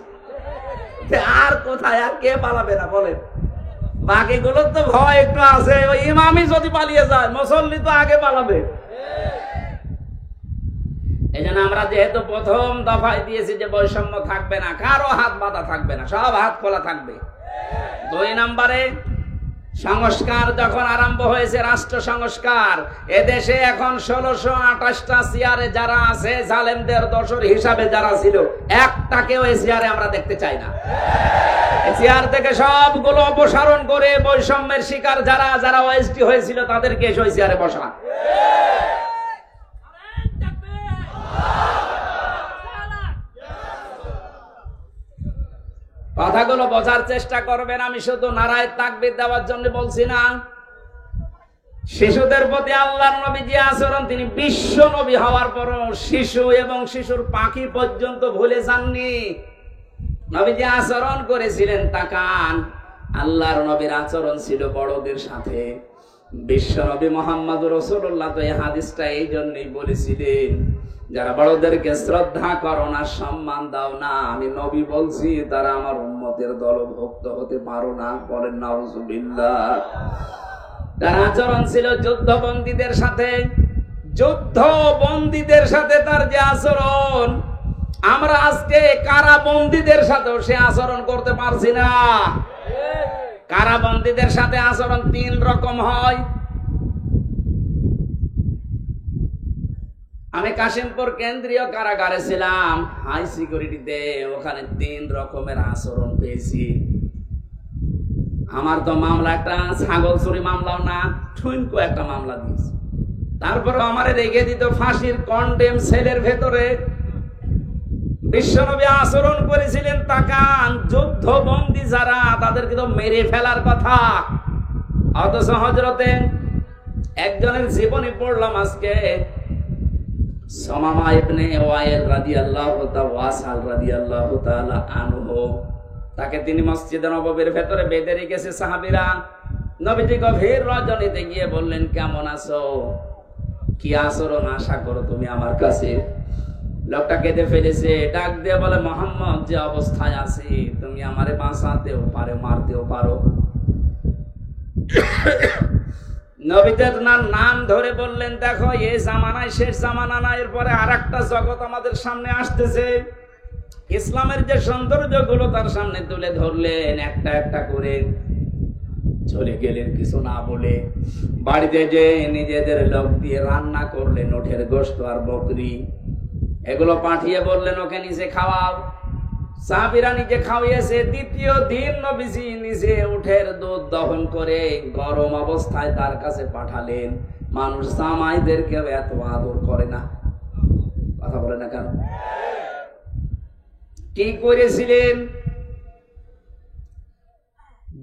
আর কোথায়? আর কে পালাবে না বলেন? বাকিগুলোর তো ভয় একটু আছে, ওই ইমামই যদি পালিয়ে যায় মুসল্লি তো আগে পালাবে। এই জন্য আমরা যেহেতু প্রথম দফায় দিয়েছি যে বৈষম্য থাকবে না, কারো হাত বাঁধা থাকবে না, সব হাত খোলা থাকবে। 2 নম্বরে সংস্কার যখন আরম্ভ হয়েছে, রাষ্ট্র সংস্কার, এদেশে এখন 1628টা চেয়ারে যারা আছে জালেমদের দোসর হিসাবে যারা ছিল, একটাকেও এই চেয়ারে আমরা দেখতে চাই না। এই চেয়ার থেকে সবগুলো অপসারণ করে বৈষম্যের শিকার যারা যারা ওএসটি হয়েছিল তাদেরকে ওই চেয়ারে বসা। কথাগুলো বোঝার চেষ্টা করবেন। আমি শুধু নারায়ে তাকবীর দেওয়ার জন্য বলছি না। শিশুদের প্রতি আল্লাহর নবী যে আচরণ, তিনি বিশ্ব নবী হওয়ার পরও শিশু এবং শিশুর পাখি পর্যন্ত ভুলে যাননি। নবী যে আচরণ করেছিলেন তাকান, আল্লাহর নবীর আচরণ ছিল বড়দের সাথে। বিশ্ব নবী মুহাম্মদুর রাসূলুল্লাহ তো এই হাদিসটা এই জন্যই বলেছিলেন, যারা বড়দেরকে শ্রদ্ধা করো না, সম্মান দাও না, আমি নবী বলছি তারা আমার উম্মতের দলভুক্ত হতে পারো না। বলেন নাউজুবিল্লাহ। তার আচরণ ছিল যুদ্ধবন্দীদের সাথে, যুদ্ধবন্দীদের সাথে তার যে আচরণ, আমরা আজকে কারাবন্দীদের সাথেও সে আচরণ করতে পারছি না। কারাবন্দীদের সাথে আচরণ 3 রকম হয়। আমি কাশিমপুর কেন্দ্রীয় কারাগারে ছিলাম, হাই সিকিউরিটিতে, ওখানে 3 রকমের আচরণ পেয়েছি। আমার তো মামলা একটা ছাগল চুরি মামলাও না, ঠুনকো একটা মামলা দিয়েছি। তারপরে আমারে রেখে দিত ফাঁসির কন্ডেম সেলের ভেতরে। বিশ্বনবী আচরণ করেছিলেন তাকান, যুদ্ধবন্দী যারা তাদেরকে তো মেরে ফেলার কথা, অথচ হযরতে একজনের জীবনী পড়লাম আজকে, সুমামা ইবনে ওয়াইল রাদিয়াল্লাহু তাআলা আনহু, তাকে তিনি মসজিদে নববীর ভেতরে বেঁধে রেখেছে সাহাবীরা। নবীজি গভীর রজনীতে গিয়ে বললেন, কেমন আছো, কি আচরণ আশা করো তুমি আমার কাছে? লোকটা কেঁদে ফেলেছে, ডাক দিয়ে বলে, মুহাম্মদ যে অবস্থায় আছি তুমি আমারে বাঁচাতেও পারো, মারতেও পারো। নবীদের নাম ধরে বললেন, দেখো এই জামানায় শেষ জামানা না, এরপরে আরেকটা জগৎ আমাদের সামনে আসতেছে। ইসলামের যে সৌন্দর্য গুলো তার সামনে তুলে ধরলেন, একটা একটা করে চলে গেলেন কিছু না বলে। বাড়িতে যে নিজেদের লোক দিয়ে রান্না করলেন ওঠের গোশত আর বকরি, এগুলো পাঠিয়ে বললেন ওকে নিজে খাওয়াও। সাহাবীরা নিজে খাওয়িয়েছে। দ্বিতীয় দিন নবীজি নিজে উঠের দুধ দহন করে গরম অবস্থায় তার কাছে পাঠালেন। মানুষ জামাইদেরকে এত আদর করে না, কথা বলে না কেন? কি করেছিলেন?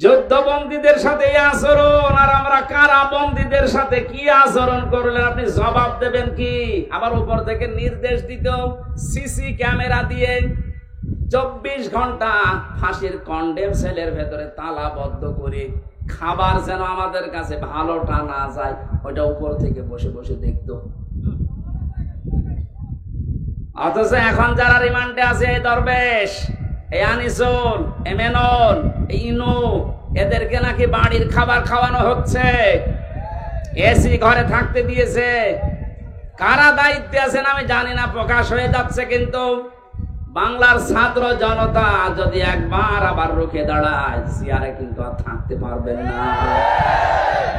যুদ্ধবন্দীদের সাথে এই আচরণ, আর আমরা কারাবন্দীদের সাথে কি আচরণ করলেন আপনি জবাব দেবেন কি? আবার উপর থেকে নির্দেশ দিত সিসি ক্যামেরা দিয়ে 24 ঘন্টা ফাঁসির কন্ডেম সেলের ভেতরে তালাবদ্ধ করে খাবার যেন আমাদের কাছে ভালোটা না যায়, ওইটা উপর থেকে বসে বসে দেখতো। অথচ এখন যারা রিমান্ডে আছে, এই দরবেশ, এই আনিসুল, এই মেনন, এই ইনু, এদেরকে নাকি বাড়ির খাবার খাওয়ানো হচ্ছে, এসি ঘরে থাকতে দিয়েছে। কারা দায়িত্বে আছেন আমি জানি না, প্রকাশ হয়ে যাচ্ছে। কিন্তু বাংলার ছাত্র জনতা যদি একবার আবার রুখে দাঁড়ায়, চেয়ারে কিন্তু আর থাকতে পারবেন না।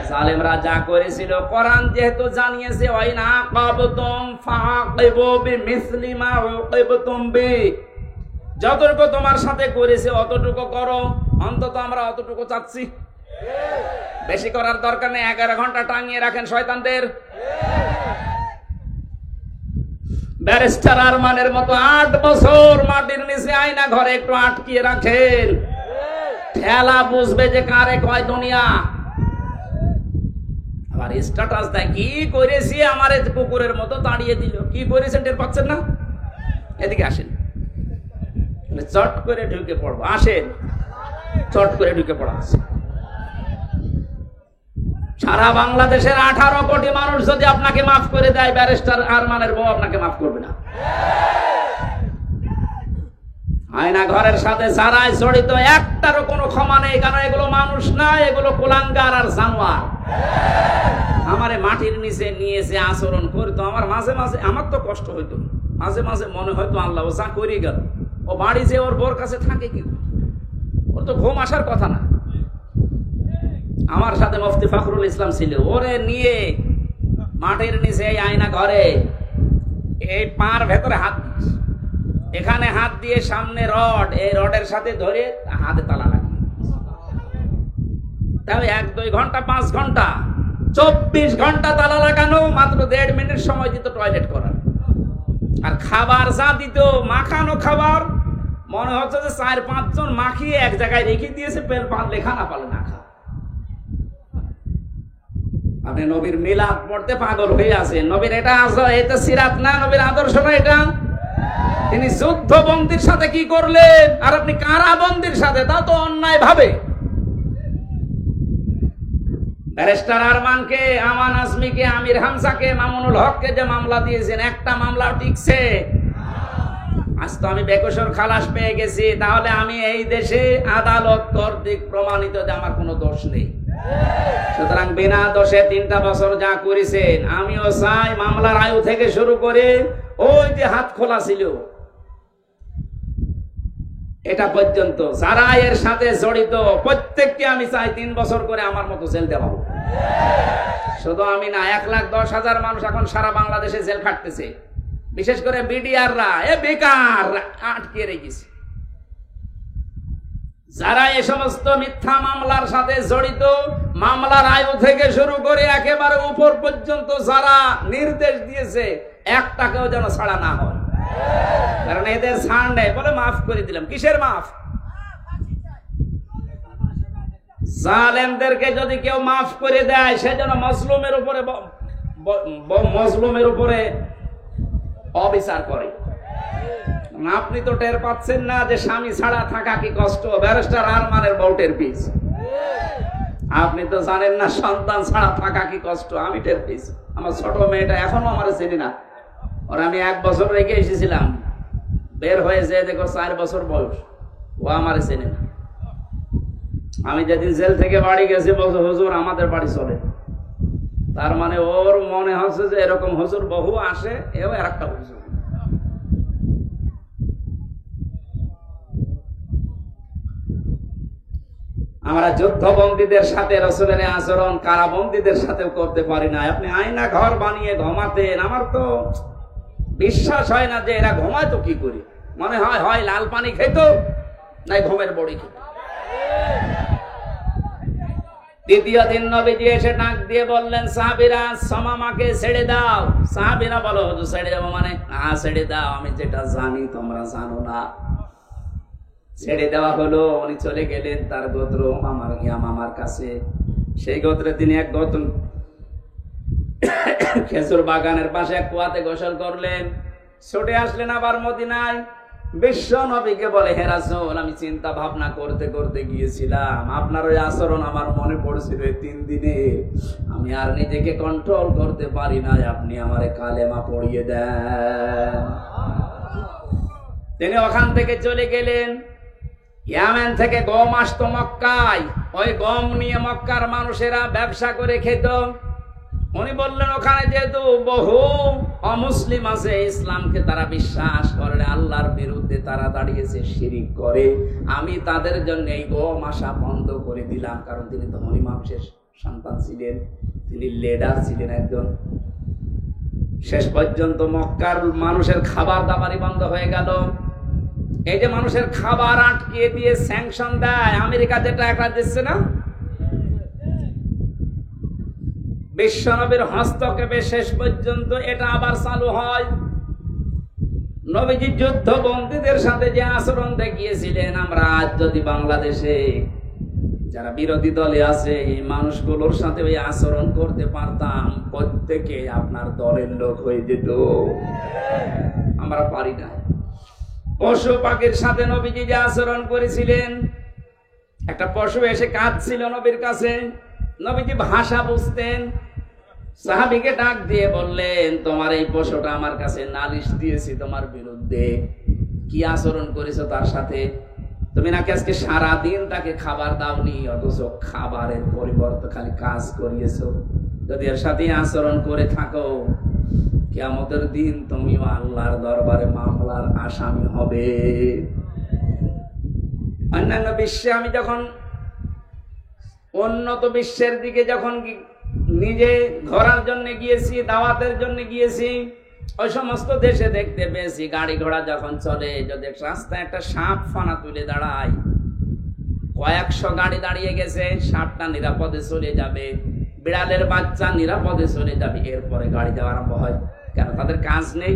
জালেমরা যা করেছিল, কোরআন যেহেতু জানিয়েছে, ওয়াইনা কাবতুম ফাকিবু বিমিসলি মা উকিবতুম বি, যতটুকু তোমার সাথে করেছে অতটুকু করো। অন্তত আমরা অতটুকু চাচ্ছি, বেশি করার দরকার নেই। 11 ঘন্টা টাঙিয়ে রাখেন শয়তানদের। ব্যারিস্টার আরমানের মতো 8 বছর মাটির নিচে আয়না ঘরে একটু আটকিয়ে রাখেন, ঠেলা বুঝবে যে কারে কয় দুনিয়া। আবার স্ট্যাটাস দেয়, কি করেছি আমার কুকুরের মতো তাড়িয়ে দিল। কি করেছেন টের পাচ্ছেন না? এদিকে আসেন, চট করে ঢুকে পড়বো। আসেন, চট করে ঢুকে পড়া আছে। সারা বাংলাদেশের 18 কোটি মানুষ যদি আপনাকে মাফ করে দেয়, ব্যারিস্টার আরমানের বউ আপনাকে মাফ করবে না। আয়না ঘরের সাথে যারাই জড়িত, একটারও কোনো ক্ষমা নেই, কারণ এগুলো মানুষ না, এগুলো কুলাঙ্গার আর জানোয়ার। আমারে মাটির নিচে নিয়েছে আচরণ করতো, আমার মাঝে মাঝে আমার তো কষ্ট হইতো, মাঝে মাঝে মনে হয়তো আল্লাহ ও যা করে গেল, ও বাড়ি যে ওর বোর কাছে থাকে কি, ওর তো ঘুম আসার কথা না। আমার সাথে মুফতি ফখরুল ইসলাম ছিল, ওরে নিয়ে মাটির নিচে এই আয়না ঘরে, এই পার ভেতরে হাত, এখানে হাত দিয়ে সামনে রড, এই রডের সাথে ধরে হাতে তালা লাগে। তাহলে 1-2 ঘন্টা 5 ঘন্টা 24 ঘন্টা তালা লাগানো, মাত্র 1.5 মিনিট সময় দিত টয়লেট করার। আর খাবার যা দিত, মাখানো খাবার, মনে হচ্ছে যে 4-5 জন মাখিয়ে এক জায়গায় রেখে দিয়েছে, লেখা না পারলে না খা। আপনি নবীর মিলাদ পড়তে পাগল হয়ে আছেন। নবীর এটা সিরাত না, নবীর আদর্শ না এটা। তিনি যুদ্ধবন্দীর সাথে কি করলেন, আর আপনি কারাবন্দীর সাথে, তা তো অন্যায় ভাবে। ব্যারিস্টার আরমানকে, আমান আজমিকে, আমির হামজাকে, মামুনুল হককে যে মামলা দিয়েছেন, একটা মামলা টিকছে। আজ তো আমি বেকসুর খালাস পেয়ে গেছি, তাহলে আমি এই দেশে আদালত কর্তৃক প্রমাণিত যে আমার কোনো দোষ নেই। সুতরাং বিনা দোষে 3টা বছর যা করেছেন, আমিও চাই মামলার আয়ু থেকে শুরু করে ওই যে হাত খোলা ছিল এটা পর্যন্ত যারা এর সাথে জড়িত, প্রত্যেককে আমি চাই 3 বছর করে আমার মতো জেল দেওয়া হোক। শুধু আমি না, 1,10,000 মানুষ এখন সারা বাংলাদেশে জেল খাটতেছে, বিশেষ করে বিডিআররা, বেকার আটকে রেখেছে। যারা এই সমস্ত মিথ্যা মামলার সাথে জড়িত, মামলার আয়ু থেকে শুরু করে একেবারে উপর পর্যন্ত যারা নির্দেশ দিয়েছে, একটাকেও যেন ছাড়া না হয়। কারণ এদের ছাড় নেই, বলে মাফ করে দিলাম। কিসের মাফ? জালেমদেরকে যদি কেউ মাফ করে দেয়, সে যেন মজলুমের উপরে অবিচার করে। আপনি তো টের পাচ্ছেন না যে স্বামী ছাড়া থাকা কি কষ্ট। ব্যারিস্টার আরমানের বউটের পিস, আপনি তো জানেন না সন্তান ছাড়া থাকা কি কষ্ট। আমি টের পিস। আমার ছোট মেয়েটা এখনো আমার চেনি না, ওর আমি 1 বছর রেখে এসেছিলাম, বের হয়েছে দেখো 4 বছর বয়স, ও আমার চেনে না। আমি যেদিন জেল থেকে বাড়ি গেছি, বলছে হুজুর আমাদের বাড়ি চলে। তার মানে ওর মনে হচ্ছে যে এরকম হুজুর বহু আসে, এও আরেকটা হুজুর। আমরা যুদ্ধবন্দীদের সাথে রাসূলের আচরণ কারাবন্দীদের সাথেও করতে পারি না। আপনি আয়না ঘর বানিয়ে ঘুমাতেন, আমার তো বিশ্বাস হয় না যে এরা ঘুমায় তো কি করে। মনে হয় হয় লাল পানি খেত, নাই ঘুমের বড়ি খেত। দ্বিতীয় দিন নবীজি এসে ডাক দিয়ে বললেন, সাহাবীরা সামামাকে ছেড়ে দাও। সাহাবীরা বলো, হুজুর ছেড়ে যাবো মানে? না, ছেড়ে দাও, আমি যেটা জানি তোমরা জানো না। ছেড়ে দেওয়া হলো। উনি চলে গেলেন তার গোত্র মামার কাছে। সেই গোত্রে তিনি এক গোত্র খেজুর বাগানের পাশে এক কুয়াতে গোসল করলেন। ছুটে আসলেন আবার মদিনায়। বিশ্ব নবীকে বলে, হে রাসূল, আমি চিন্তা ভাবনা করতে করতে গিয়েছিলাম, আপনার ওই আচরণ আমার মনে পড়ছিল 3 দিনে, আমি আর নিজেকে কন্ট্রোল করতে পারি না, আপনি আমারে কালেমা পড়িয়ে দেন। তিনি ওখান থেকে চলে গেলেন। ইয়ামেন থেকে গম আসতো মক্কায়, ওই গম নিয়ে মক্কার মানুষেরা ব্যবসা করে খেত। উনি বললেন, ওখানে যেহেতু বহু অমুসলিম আছে, ইসলামকে তারা বিশ্বাস করে, আল্লাহর বিরুদ্ধে তারা দাঁড়িয়েছে, শিরিক করে, আমি তাদের জন্য এই গম আসা বন্ধ করে দিলাম। কারণ তিনি তো ধনী মানুষের সন্তান ছিলেন, তিনি লিডার ছিলেন একজন। শেষ পর্যন্ত মক্কার মানুষের খাবার দাবারই বন্ধ হয়ে গেল। এই যে মানুষের খাবার আটকে দিয়ে স্যাংশন দেয়, আমেরিকা যেটা একটা দিচ্ছে না, বিশ্বনবীর হস্তক্ষেপে শেষ পর্যন্ত এটা আবার চালু হয়। নবীজি যুদ্ধবন্দীদের সাথে যে আচরণ দেখিয়েছিলেন, আমরা আজ যদি বাংলাদেশে যারা বিরোধী দলে আছে এই মানুষগুলোর সাথে ওই আচরণ করতে পারতাম, প্রত্যেকে আপনার দলের লোক হয়ে যেত। আমরা পারি না। পশু পাখির সাথে নবীজি যে আচরণ করেছিলেন, একটা পশু এসে কাঁদছিল নবীর কাছে, নবীজি ভাষা বুঝতেন। সাহাবীকে ডাক দিয়ে বললেন, তোমার এই পশুটা আমার কাছে নালিশ দিয়েছি তোমার বিরুদ্ধে, কি আচরণ করেছো তার সাথে? তুমি নাকি আজকে সারাদিন তাকে খাবার দাওনি, অথচ খাবারের পরিবর্তে খালি কাজ করিয়েছো। যদি এর সাথে আচরণ করে থাকো, কিয়ামতের দিন তুমিও আল্লাহর দরবারে মামলার আসামি হবে। অন্যান্য বিশ্বে আমি যখন উন্নত বিশ্বের দিকে যখন নিজে ঘোরার জন্য গিয়েছি, দাওয়াতের জন্য গিয়েছি, ওই সমস্ত দেশে দেখতে পেয়েছি গাড়ি ঘোড়া যখন চলে, যদি রাস্তায় একটা সাপ ফানা তুলে দাঁড়ায়, কয়েকশো গাড়ি দাঁড়িয়ে গেছে, সাপটা নিরাপদে চলে যাবে, বিড়ালের বাচ্চা নিরাপদে চলে যাবে, এরপরে গাড়ি যাওয়া আরম্ভ হয়। কেন? তাদের কাজ নেই,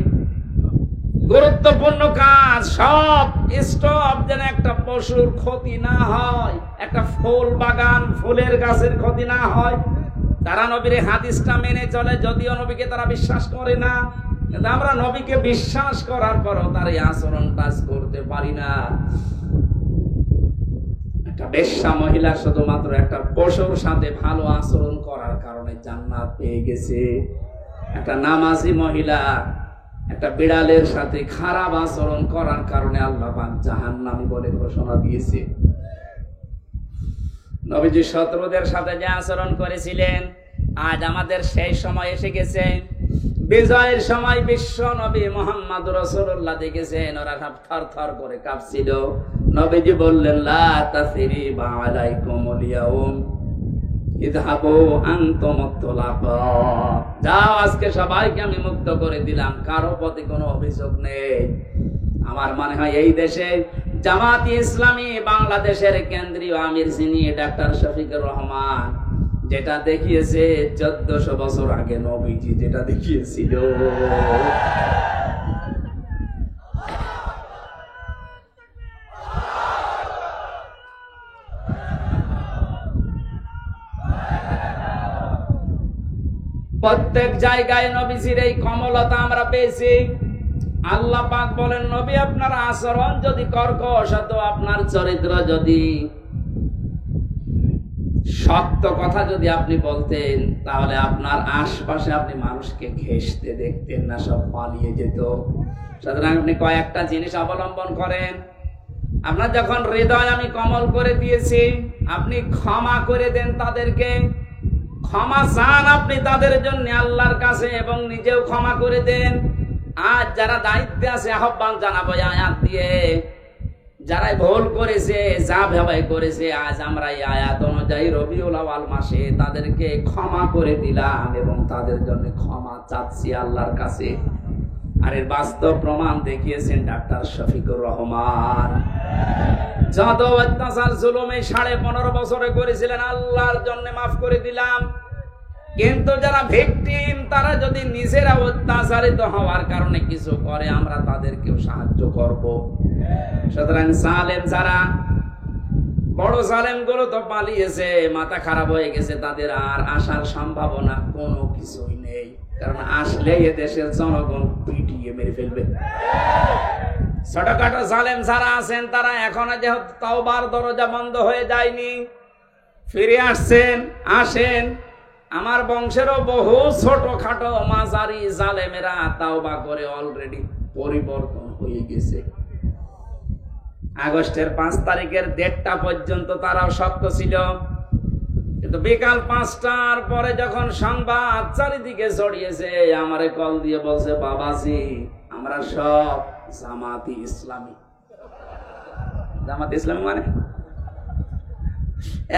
গুরুত্বপূর্ণ কাজ সব স্টপ, যেন একটা পশুর ক্ষতি না হয়, একটা ফুল বাগান ফুলের গাছের ক্ষতি না হয়। তারা নবীর হাদিসটা মেনে চলে, যদিও নবীকে তারা বিশ্বাস করে না, কিন্তু আমরা নবীকে বিশ্বাস করার পরও তার এই আচরণ কাজ করতে পারি না। একটা বেশ্যা মহিলা শুধুমাত্র একটা পশুর সাথে ভালো আচরণ করার কারণে জান্নাত পেয়ে গেছে। একটা নামাজি মহিলা একটা বিড়ালের সাথে খারাপ আচরণ করার কারণে আল্লাহ পাক জাহান্নামী বলে ঘোষণা দিয়েছে। নবীজি শত্রুদের সাথে যে আচরণ করেছিলেন, আজ আমাদের সেই সময় এসে গেছে। বিজয়ের সময় বিশ্ব নবী মুহাম্মদ রাসূলুল্লাহ দেখেছেন, ওরা সব থরথর করে কাঁপছিল। নবীজি বললেন, লা তাসরিবা আলাইকুমুল ইয়াউম ইযহাবু আনতুম তুলাকা, যাও, আজকে সবাইকে আমি মুক্ত করে দিলাম, কারো প্রতি কোনো অভিযোগ নেই। আমার মনে হয় এই দেশে জামাতি ইসলামী বাংলাদেশের কেন্দ্রীয় আমির যিনি ডাক্তার শফিকুর রহমান, যেটা দেখিয়েছে 1400 বছর আগে নবীজি যেটা দেখিয়েছিল, প্রত্যেক জায়গায় নবীজির এই কমলতা আমরা পেয়েছি। আল্লাহ পাক বলেন, নবী আপনার আচরণ যদি কর্কশ হতো, আপনার চরিত্র যদি সত্য কথা যদি আপনি বলতেন, তাহলে আপনার আশপাশে আপনি মানুষকে ঘেঁষতে দেখতেন না, সব পালিয়ে যেত। সুতরাং আপনি কয়েকটা জিনিস অবলম্বন করেন। আপনার যখন হৃদয় আমি কমল করে দিয়েছি, আপনি ক্ষমা করে দেন তাদেরকে, ক্ষমা চান আপনি তাদের জন্য আল্লাহর কাছে, এবং নিজেও ক্ষমা করে দেন। আজ যারা দায়িত্বে আছে আহ্বান জানাবো আয়াত দিয়ে, যারাই ভুল করেছে, যা ভেবাই করেছে, আজ আমরা এই আয়াত অনুযায়ী রবিউল আউয়াল মাসে তাদেরকে ক্ষমা করে দিলাম এবং তাদের জন্য ক্ষমা চাচ্ছি আল্লাহর কাছে। আর এর বাস্তব প্রমাণ দেখিয়েছেন ডাক্তার শফিকুর রহমান। যত অত্যাচার জুলুমে 15.5 বছরে করেছিলেন, আল্লাহর জন্য মাফ করে দিলাম। কিন্তু যারা ভিকটিম তারা যদি নিজেরা অত্যাচারিত হওয়ার কারণে কিছু করে, আমরা তাদেরকেও সাহায্য করব। সুতরাং জালেম যারা, বড় জালেম গুলো তো পালিয়েছে, মাথা খারাপ হয়ে গেছে, তাদের আর আসার সম্ভাবনা কোনো কিছুই নেই। কারণ আসলে এ দেশের জনগণ পিটিয়ে মেরে ফেলবে। ছোটখাটো জালেম যারা আছেন তারা এখনো যেহেতু তাওবার দরজা বন্ধ হয়ে যায়নি, ফিরে আসছেন। আসেন, আমার বংশেরও বহু ছোটখাটো মাঝারি জালেমেরা তাওবা করে অলরেডি পরিবর্তন হয়ে গেছে। আগস্টের 5 তারিখের 1:30 পর্যন্ত তারাও শক্ত ছিল, কিন্তু বিকাল 5টার পরে যখন সংবাদ চারিদিকে ছড়িয়েছে, আমারে কল দিয়ে বলছে, বাবাজি আমরা সব জামাতি ইসলামী। জামাত ইসলামী মানে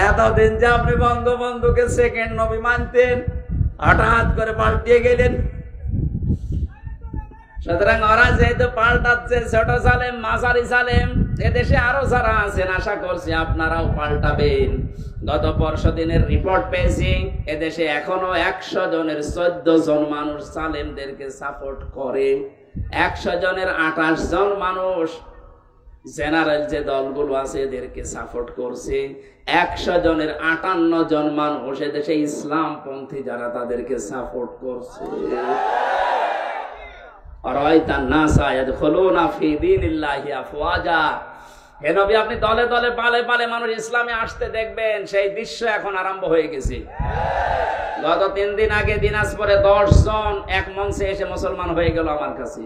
এতদিন যে আপনি বঙ্গবন্ধুকে সেকেন্ড নবী মানতেন, হঠাৎ করে পাল্টিয়ে গেলেন। সুতরাং ওরা যেহেতু পাল্টাচ্ছে, ছোট জালেম মাঝারি জালেম, এদেশে আরো যারা আছেন আশা করছি আপনারাও পাল্টাবেন। গত পরশুদিনের রিপোর্ট পেয়েছি, এদেশে এখনো 100 জনের 14 জন মানুষ জালেমদেরকে সাপোর্ট করে। 100 জনের 28 জন মানুষ জেনারেল যে দলগুলো আছে এদেরকে সাপোর্ট করছে। 100 জনের 58 জন মানুষ এদেশে ইসলামপন্থী যারা তাদেরকে সাপোর্ট করছে। আপনি দলে দলে পালে পালে মানুষ ইসলামে আসতে দেখবেন, সেই দৃশ্য এখন আরম্ভ হয়ে গেছে। গত 3 দিন আগে দিনাজপুরে 10 জন এক মঞ্চে এসে মুসলমান হয়ে গেল আমার কাছে।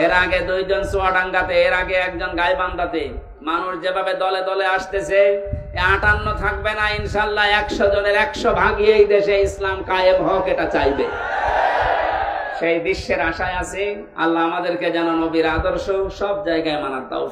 এর আগে 2 জন চুয়াডাঙ্গাতে, এর আগে 1 জন গাইবান্ধাতে। মানুষ যেভাবে দলে দলে আসতেছে, 58 থাকবে না ইনশাল্লাহ, 100 জনের 100 ভাগই এই দেশে ইসলাম কায়েম হোক, এটা চাইবে। সেই দৃশ্যের আশায় আছে। আল্লাহ আমাদেরকে যেন নবীর আদর্শ সব জায়গায় মানার তৌফিক